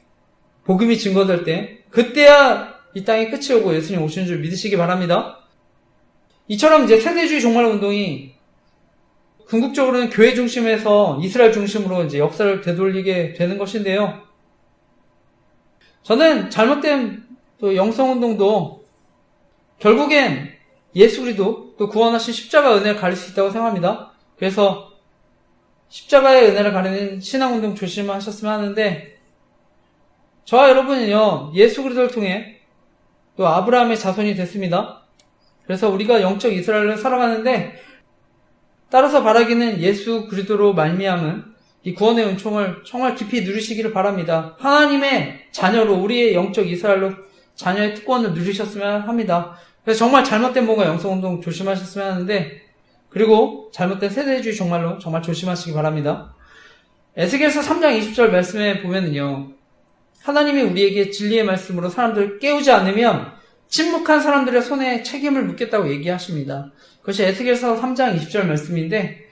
복음이 증거될 때, 그때야 이 땅의 끝이 오고 예수님 오시는 줄 믿으시기 바랍니다. 이처럼 이제 세대주의 종말론 운동이 궁극적으로는 교회 중심에서 이스라엘 중심으로 이제 역사를 되돌리게 되는 것인데요. 저는 잘못된 또 영성운동도 결국엔 예수 그리스도 또 구원하신 십자가 은혜를 가릴 수 있다고 생각합니다. 그래서 십자가의 은혜를 가리는 신앙운동 조심하셨으면 하는데, 저와 여러분은요, 예수 그리스도를 통해 또 아브라함의 자손이 됐습니다. 그래서 우리가 영적 이스라엘을 살아가는데, 따라서 바라기는 예수 그리스도로 말미암은 이 구원의 은총을 정말 깊이 누리시기를 바랍니다. 하나님의 자녀로, 우리의 영적 이스라엘로 자녀의 특권을 누리셨으면 합니다. 그래서 정말 잘못된 복음과 영성운동 조심하셨으면 하는데, 그리고 잘못된 세대주의 종말로 정말 조심하시기 바랍니다. 에스겔서 3장 20절 말씀에 보면은요, 하나님이 우리에게 진리의 말씀으로 사람들을 깨우지 않으면 침묵한 사람들의 손에 책임을 묻겠다고 얘기하십니다. 그것이 에스겔서 3장 20절 말씀인데,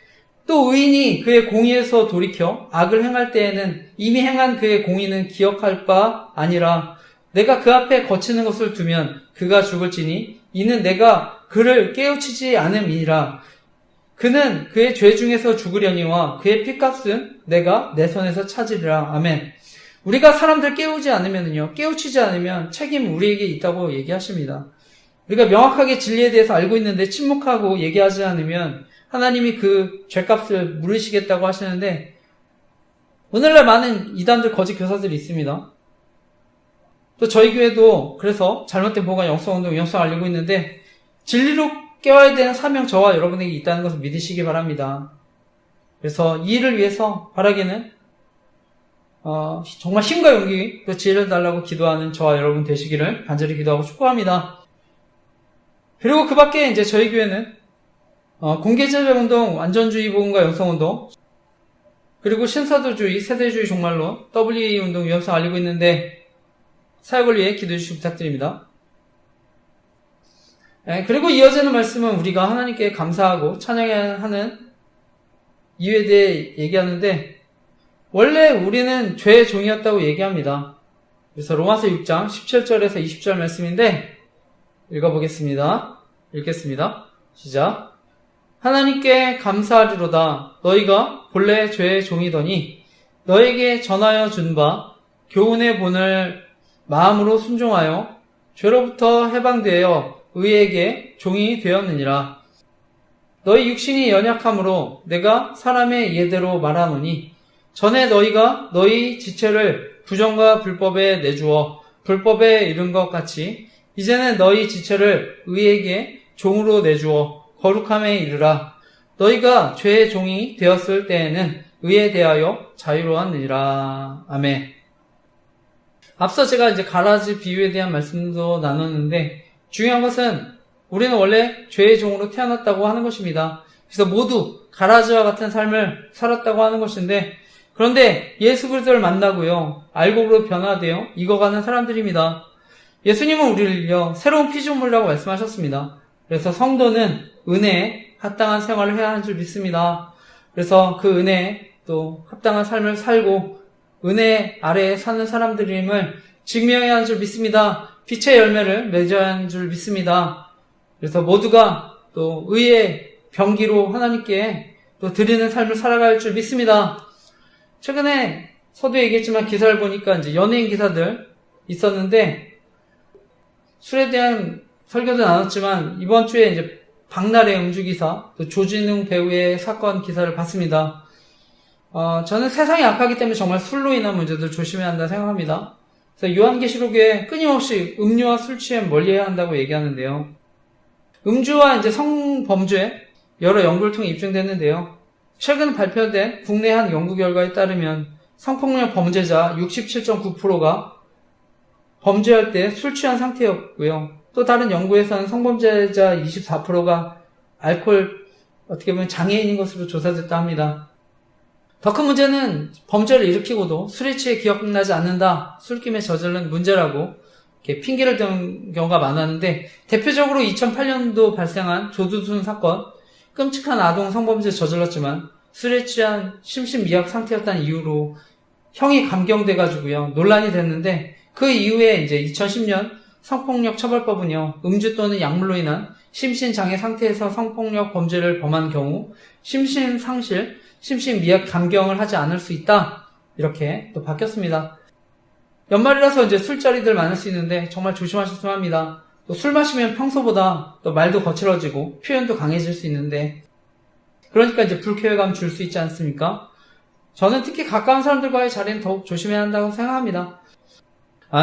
또 의인이 그의 공의에서 돌이켜 악을 행할 때에는 이미 행한 그의 공의는 기억할 바 아니라 내가 그 앞에 거치는 것을 두면 그가 죽을지니 이는 내가 그를 깨우치지 않음이니라. 그는 그의 죄 중에서 죽으려니와 그의 피값은 내가 내 손에서 찾으리라. 아멘. 우리가 사람들 깨우치지 않으면 책임 우리에게 있다고 얘기하십니다. 우리가 명확하게 진리에 대해서 알고 있는데 침묵하고 얘기하지 않으면 하나님이 그 죄값을 물으시겠다고 하시는데, 오늘날 많은 이단들, 거짓 교사들이 있습니다. 또 저희 교회도 그래서 잘못된 복음과 영성운동 위험성을 알리고 있는데, 진리로 깨워야 되는 사명 저와 여러분에게 있다는 것을 믿으시기 바랍니다. 그래서 이 일을 위해서 바라기는 정말 힘과 용기, 또 지혜를 달라고 기도하는 저와 여러분 되시기를 간절히 기도하고 축복합니다. 그리고 그 밖에 이제 저희 교회는 공개제배운동, 완전주의 복음과 영성운동, 그리고 신사도주의, 세대주의 종말론, WE 운동 위험성 알리고 있는데, 사역을 위해 기도해 주시기 부탁드립니다. 그리고 이어지는 말씀은 우리가 하나님께 감사하고 찬양해야 하는 이유에 대해 얘기하는데, 원래 우리는 죄의 종이었다고 얘기합니다. 그래서 로마서 6장 17절에서 20절 말씀인데 읽어보겠습니다. 읽겠습니다. 시작. 하나님께 감사하리로다. 너희가 본래 죄의 종이더니 너에게 전하여 준 바 교훈의 본을 마음으로 순종하여 죄로부터 해방되어 의에게 종이 되었느니라. 너희 육신이 연약함으로 내가 사람의 예대로 말하노니 전에 너희가 너희 지체를 부정과 불법에 내주어 불법에 이른 것 같이 이제는 너희 지체를 의에게 종으로 내주어 거룩함에 이르라. 너희가 죄의 종이 되었을 때에는 의에 대하여 자유로웠느니라. 아멘. 앞서 제가 이제 가라지 비유에 대한 말씀도 나눴는데, 중요한 것은 우리는 원래 죄의 종으로 태어났다고 하는 것입니다. 그래서 모두 가라지와 같은 삶을 살았다고 하는 것인데, 그런데 예수 그리스도를 만나고요, 알곡으로 변화되어 익어가는 사람들입니다. 예수님은 우리를요, 새로운 피조물이라고 말씀하셨습니다. 그래서 성도는 은혜에 합당한 생활을 해야 하는 줄 믿습니다. 그래서 그 은혜에 또 합당한 삶을 살고 은혜 아래에 사는 사람들임을 증명해야 하는 줄 믿습니다. 빛의 열매를 맺어야 하는 줄 믿습니다. 그래서 모두가 또 의의 병기로 하나님께 또 드리는 삶을 살아갈 줄 믿습니다. 최근에 서두에 얘기했지만 기사를 보니까 이제 연예인 기사들 있었는데, 술에 대한 설교도 나눴지만 이번 주에 이제 박나래 음주기사, 또 조진웅 배우의 사건 기사를 봤습니다. 저는 세상이 악하기 때문에 정말 술로 인한 문제도 조심해야 한다 생각합니다. 그래서 요한계시록에 끊임없이 음료와 술 취함 멀리해야 한다고 얘기하는데요. 음주와 이제 성범죄 여러 연구를 통해 입증됐는데요. 최근 발표된 국내 한 연구 결과에 따르면 성폭력 범죄자 67.9%가 범죄할 때 술 취한 상태였고요. 또 다른 연구에서는 성범죄자 24%가 알코올 어떻게 보면 장애인인 것으로 조사됐다 합니다. 더 큰 문제는 범죄를 일으키고도 술에 취해 기억나지 않는다, 술김에 저지른 문제라고 이렇게 핑계를 대는 경우가 많았는데, 대표적으로 2008년도 발생한 조두순 사건, 끔찍한 아동 성범죄 저질렀지만 술에 취한 심신미약 상태였다는 이유로 형이 감경돼가지고요, 논란이 됐는데, 그 이후에 이제 2010년 성폭력 처벌법은요, 음주 또는 약물로 인한 심신장애 상태에서 성폭력 범죄를 범한 경우 심신상실, 심신미약 감경을 하지 않을 수 있다, 이렇게 또 바뀌었습니다. 연말이라서 이제 술자리들 많을 수 있는데 정말 조심하셨으면 합니다. 또 술 마시면 평소보다 또 말도 거칠어지고 표현도 강해질 수 있는데, 그러니까 이제 불쾌감 줄 수 있지 않습니까? 저는 특히 가까운 사람들과의 자리는 더욱 조심해야 한다고 생각합니다.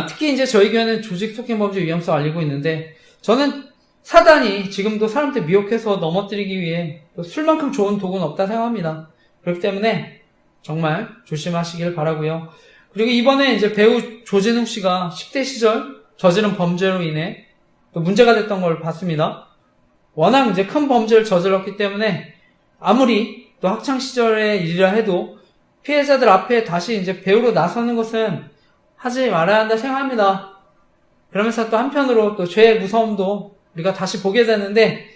특히 이제 저희 교회는 조직 폭행 범죄 위험성 알리고 있는데, 저는 사단이 지금도 사람들 미혹해서 넘어뜨리기 위해 술만큼 좋은 도구는 없다 생각합니다. 그렇기 때문에 정말 조심하시길 바라고요. 그리고 이번에 이제 배우 조진웅 씨가 10대 시절 저지른 범죄로 인해 또 문제가 됐던 걸 봤습니다. 워낙 이제 큰 범죄를 저질렀기 때문에 아무리 또 학창 시절의 일이라 해도 피해자들 앞에 다시 이제 배우로 나서는 것은 하지 말아야 한다 생각합니다. 그러면서 또 한편으로 또 죄의 무서움도 우리가 다시 보게 되는데,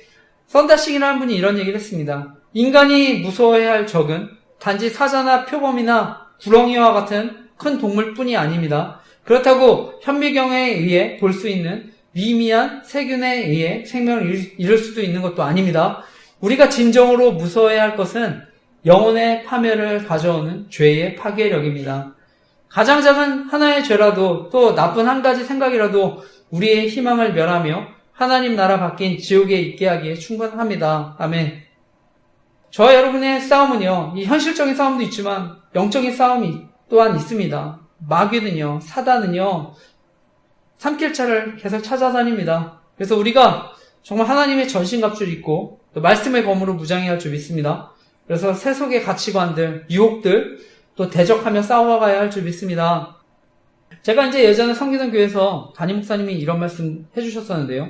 썬다싱이라는 분이 이런 얘기를 했습니다. 인간이 무서워해야 할 적은 단지 사자나 표범이나 구렁이와 같은 큰 동물뿐이 아닙니다. 그렇다고 현미경에 의해 볼 수 있는 미미한 세균에 의해 생명을 잃을 수도 있는 것도 아닙니다. 우리가 진정으로 무서워해야 할 것은 영혼의 파멸을 가져오는 죄의 파괴력입니다. 가장 작은 하나의 죄라도, 또 나쁜 한 가지 생각이라도 우리의 희망을 멸하며 하나님 나라 밖인 지옥에 있게 하기에 충분합니다. 아멘. 저와 여러분의 싸움은요, 이 현실적인 싸움도 있지만 영적인 싸움이 또한 있습니다. 마귀는요, 사단은요, 산길차를 계속 찾아다닙니다. 그래서 우리가 정말 하나님의 전신갑주를 입고 또 말씀의 검으로 무장해야 할 줄 믿습니다. 그래서 세속의 가치관들, 유혹들 또 대적하며 싸워가야 할 줄 믿습니다. 제가 이제 예전에 섬기던 교회에서 담임 목사님이 이런 말씀 해주셨었는데요.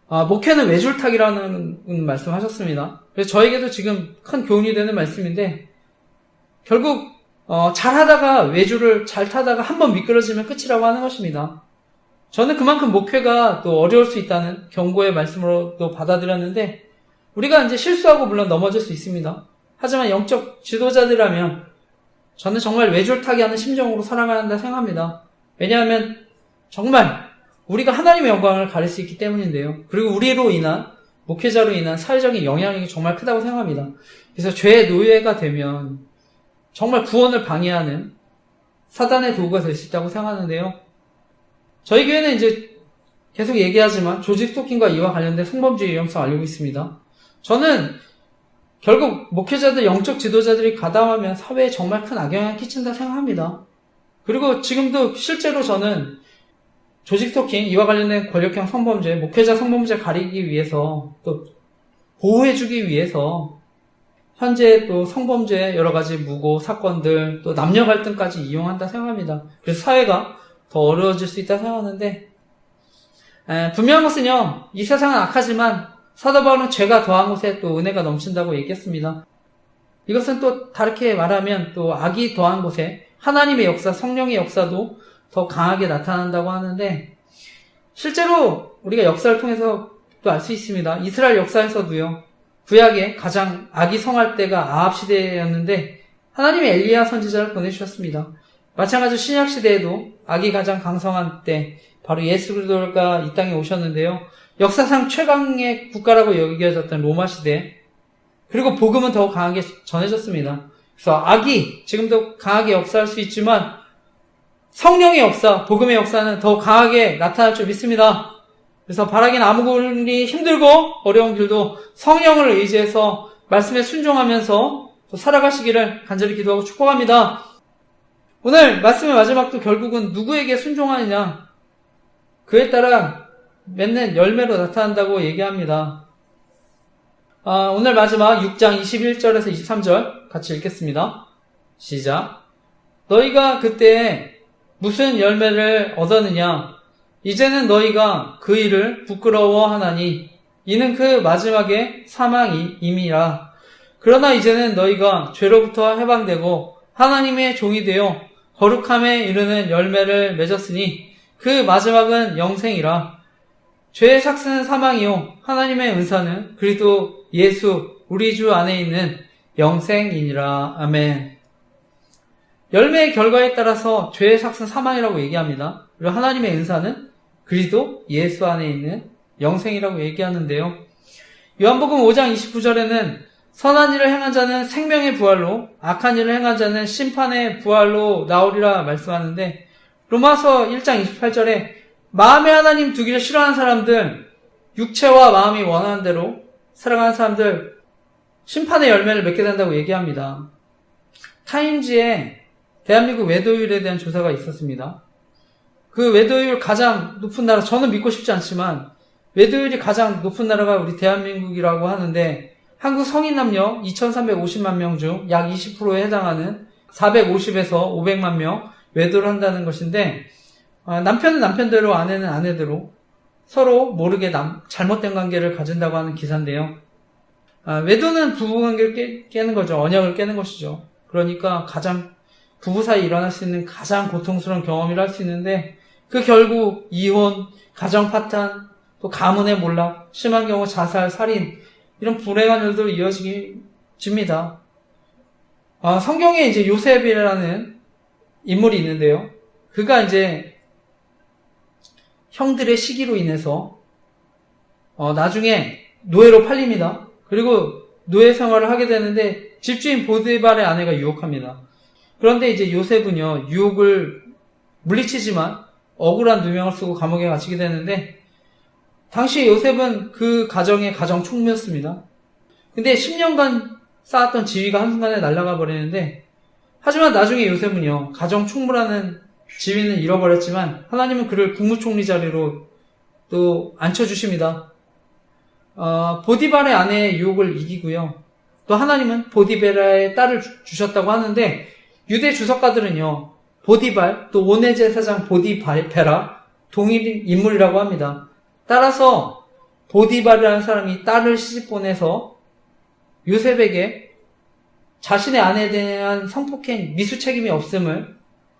목회는 외줄타기라는 말씀하셨습니다. 그래서 저에게도 지금 큰 교훈이 되는 말씀인데, 결국 잘하다가 외줄을 잘 타다가 한번 미끄러지면 끝이라고 하는 것입니다. 저는 그만큼 목회가 또 어려울 수 있다는 경고의 말씀으로 또 받아들였는데, 우리가 이제 실수하고 물론 넘어질 수 있습니다. 하지만 영적 지도자들이라면 저는 정말 외줄타기 하는 심정으로 살아가야 한다 생각합니다. 왜냐하면 정말 우리가 하나님의 영광을 가릴 수 있기 때문인데요. 그리고 우리로 인한, 목회자로 인한 사회적인 영향력이 정말 크다고 생각합니다. 그래서 죄의 노예가 되면 정말 구원을 방해하는 사단의 도구가 될 수 있다고 생각하는데요. 저희 교회는 이제 계속 얘기하지만 조직 스토킹과 이와 관련된 성범죄의 위험성을 알고 있습니다. 저는 결국 목회자들, 영적 지도자들이 가담하면 사회에 정말 큰 악영향을 끼친다 생각합니다. 그리고 지금도 실제로 저는 조직 스토킹, 이와 관련된 권력형 성범죄, 목회자 성범죄를 가리기 위해서 또 보호해주기 위해서 현재 또 성범죄 여러 가지 무고 사건들, 또 남녀 갈등까지 이용한다 생각합니다. 그래서 사회가 더 어려워질 수 있다 생각하는데, 분명한 것은요, 이 세상은 악하지만 사도 바울은 죄가 더한 곳에 또 은혜가 넘친다고 얘기했습니다. 이것은 또 다르게 말하면 또 악이 더한 곳에 하나님의 역사, 성령의 역사도 더 강하게 나타난다고 하는데, 실제로 우리가 역사를 통해서 또 알 수 있습니다. 이스라엘 역사에서도요, 구약에 가장 악이 성할 때가 아합 시대였는데 하나님이 엘리야 선지자를 보내주셨습니다. 마찬가지로 신약 시대에도 악이 가장 강성한 때 바로 예수 그리스도가 이 땅에 오셨는데요. 역사상 최강의 국가라고 여겨졌던 로마 시대, 그리고 복음은 더욱 강하게 전해졌습니다. 그래서 악이 지금도 강하게 역사할 수 있지만 성령의 역사, 복음의 역사는 더욱 강하게 나타날 줄 믿습니다. 그래서 바라긴 아무리 힘들고 어려운 길도 성령을 의지해서 말씀에 순종하면서 또 살아가시기를 간절히 기도하고 축복합니다. 오늘 말씀의 마지막도 결국은 누구에게 순종하느냐, 그에 따라 맺는 열매로 나타난다고 얘기합니다. 오늘 마지막 6장 21절에서 23절 같이 읽겠습니다. 시작. 너희가 그때 무슨 열매를 얻었느냐? 이제는 너희가 그 일을 부끄러워하나니 이는 그 마지막에 사망이 임이라. 그러나 이제는 너희가 죄로부터 해방되고 하나님의 종이 되어 거룩함에 이르는 열매를 맺었으니 그 마지막은 영생이라. 죄의 삭스는 사망이요 하나님의 은사는 그리스도 예수 우리 주 안에 있는 영생이니라. 아멘. 열매의 결과에 따라서 죄의 삭스는 사망이라고 얘기합니다. 그리고 하나님의 은사는 그리스도 예수 안에 있는 영생이라고 얘기하는데요. 요한복음 5장 29절에는 선한 일을 행한 자는 생명의 부활로, 악한 일을 행한 자는 심판의 부활로 나오리라 말씀하는데, 로마서 1장 28절에 마음에 하나님 두기를 싫어하는 사람들, 육체와 마음이 원하는 대로 살아가는 사람들, 심판의 열매를 맺게 된다고 얘기합니다. 타임지에 대한민국 외도율에 대한 조사가 있었습니다. 그 외도율 가장 높은 나라, 저는 믿고 싶지 않지만 외도율이 가장 높은 나라가 우리 대한민국이라고 하는데, 한국 성인 남녀 2350만 명 중 약 20%에 해당하는 450에서 500만 명 외도를 한다는 것인데, 남편은 남편대로 아내는 아내대로 서로 모르게 잘못된 관계를 가진다고 하는 기사인데요. 외도는 부부관계를 깨는 거죠. 언약을 깨는 것이죠. 그러니까 가장 부부 사이에 일어날 수 있는 가장 고통스러운 경험이라 할 수 있는데, 그 결국 이혼, 가정 파탄, 또 가문의 몰락, 심한 경우 자살, 살인, 이런 불행한 일도 이어집니다. 성경에 이제 요셉이라는 인물이 있는데요. 그가 이제 형들의 시기로 인해서 나중에 노예로 팔립니다. 그리고 노예 생활을 하게 되는데 집주인 보디발의 아내가 유혹합니다. 그런데 이제 요셉은요, 유혹을 물리치지만 억울한 누명을 쓰고 감옥에 갇히게 되는데, 당시 요셉은 그 가정의 가정 총무였습니다. 근데 10년간 쌓았던 지위가 한순간에 날아가 버리는데, 하지만 나중에 요셉은요, 가정 총무라는 지위는 잃어버렸지만 하나님은 그를 국무총리 자리로 또 앉혀주십니다. 보디발의 아내의 유혹을 이기고요. 또 하나님은 보디베라의 딸을 주셨다고 하는데, 유대 주석가들은요, 보디발, 또 온의 제사장 보디베라, 동일 인물이라고 합니다. 따라서 보디발이라는 사람이 딸을 시집 보내서 요셉에게 자신의 아내에 대한 성폭행, 미수 책임이 없음을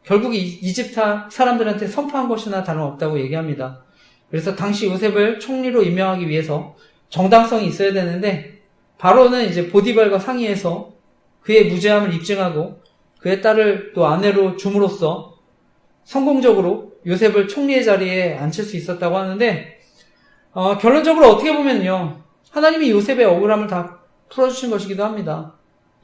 결국 이집트 사람들한테 선포한 것이나 다름없다고 얘기합니다. 그래서 당시 요셉을 총리로 임명하기 위해서 정당성이 있어야 되는데 바로는 이제 보디발과 상의해서 그의 무죄함을 입증하고 그의 딸을 또 아내로 줌으로써 성공적으로 요셉을 총리의 자리에 앉힐 수 있었다고 하는데 결론적으로 어떻게 보면요, 하나님이 요셉의 억울함을 다 풀어주신 것이기도 합니다.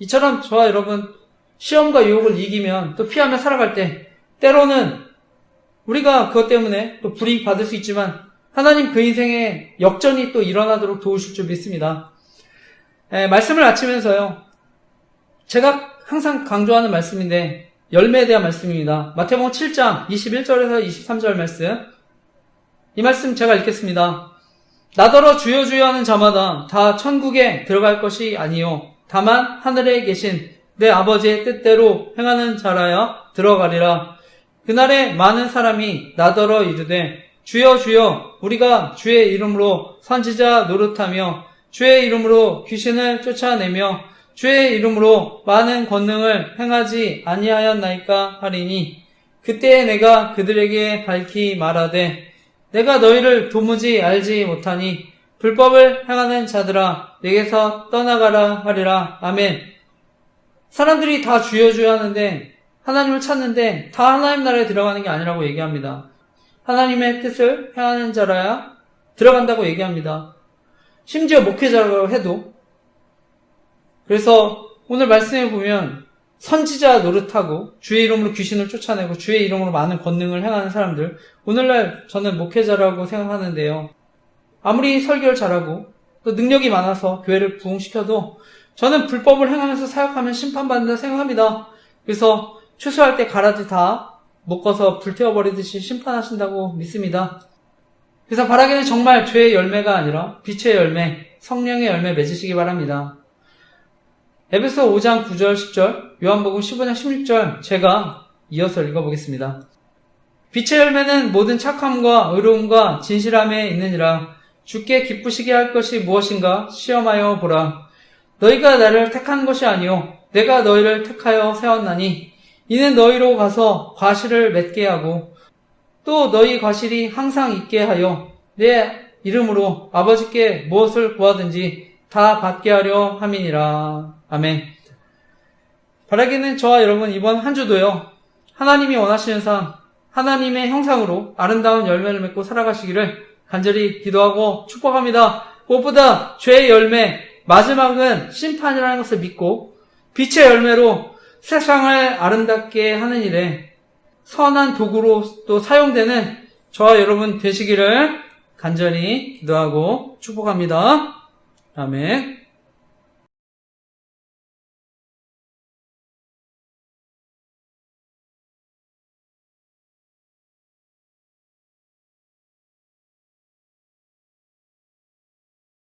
이처럼 저와 여러분 시험과 유혹을 이기면 또 피하며 살아갈 때 때로는 우리가 그것 때문에 또 불이익 받을 수 있지만 하나님 그 인생에 역전이 또 일어나도록 도우실 줄 믿습니다. 말씀을 마치면서요, 제가 항상 강조하는 말씀인데 열매에 대한 말씀입니다. 마태복음 7장 21절에서 23절 말씀, 이 말씀 제가 읽겠습니다. 나더러 주여 주여 하는 자마다 다 천국에 들어갈 것이 아니요 다만 하늘에 계신 내 아버지의 뜻대로 행하는 자라야 들어가리라. 그날에 많은 사람이 나더러 이르되 주여 주여 우리가 주의 이름으로 선지자 노릇하며 주의 이름으로 귀신을 쫓아내며 주의 이름으로 많은 권능을 행하지 아니하였나이까 하리니 그때에 내가 그들에게 밝히 말하되 내가 너희를 도무지 알지 못하니 불법을 행하는 자들아 내게서 떠나가라 하리라. 아멘. 사람들이 다 주여 주여 하는데 하나님을 찾는데 다 하나님 나라에 들어가는 게 아니라고 얘기합니다. 하나님의 뜻을 행하는 자라야 들어간다고 얘기합니다. 심지어 목회자라고 해도. 그래서 오늘 말씀에 보면 선지자 노릇하고 주의 이름으로 귀신을 쫓아내고 주의 이름으로 많은 권능을 행하는 사람들, 오늘날 저는 목회자라고 생각하는데요, 아무리 설교를 잘하고 또 능력이 많아서 교회를 부흥시켜도 저는 불법을 행하면서 사역하면 심판받는다 생각합니다. 그래서 추수할 때 가라지 다 묶어서 불태워버리듯이 심판하신다고 믿습니다. 그래서 바라기는 정말 죄의 열매가 아니라 빛의 열매, 성령의 열매 맺으시기 바랍니다. 에베소 5장 9절 10절, 요한복음 15장 16절 제가 이어서 읽어보겠습니다. 빛의 열매는 모든 착함과 의로움과 진실함에 있느니라. 주께 기쁘시게 할 것이 무엇인가 시험하여 보라. 너희가 나를 택한 것이 아니요 내가 너희를 택하여 세웠나니 이는 너희로 가서 과실을 맺게 하고 또 너희 과실이 항상 있게 하여 내 이름으로 아버지께 무엇을 구하든지 다 받게 하려 함이니라. 아멘. 바라기는 저와 여러분 이번 한 주도요, 하나님이 원하시는 상 하나님의 형상으로 아름다운 열매를 맺고 살아가시기를 간절히 기도하고 축복합니다. 무엇보다 죄의 열매, 마지막은 심판이라는 것을 믿고 빛의 열매로 세상을 아름답게 하는 일에 선한 도구로 또 사용되는 저와 여러분 되시기를 간절히 기도하고 축복합니다. 아멘.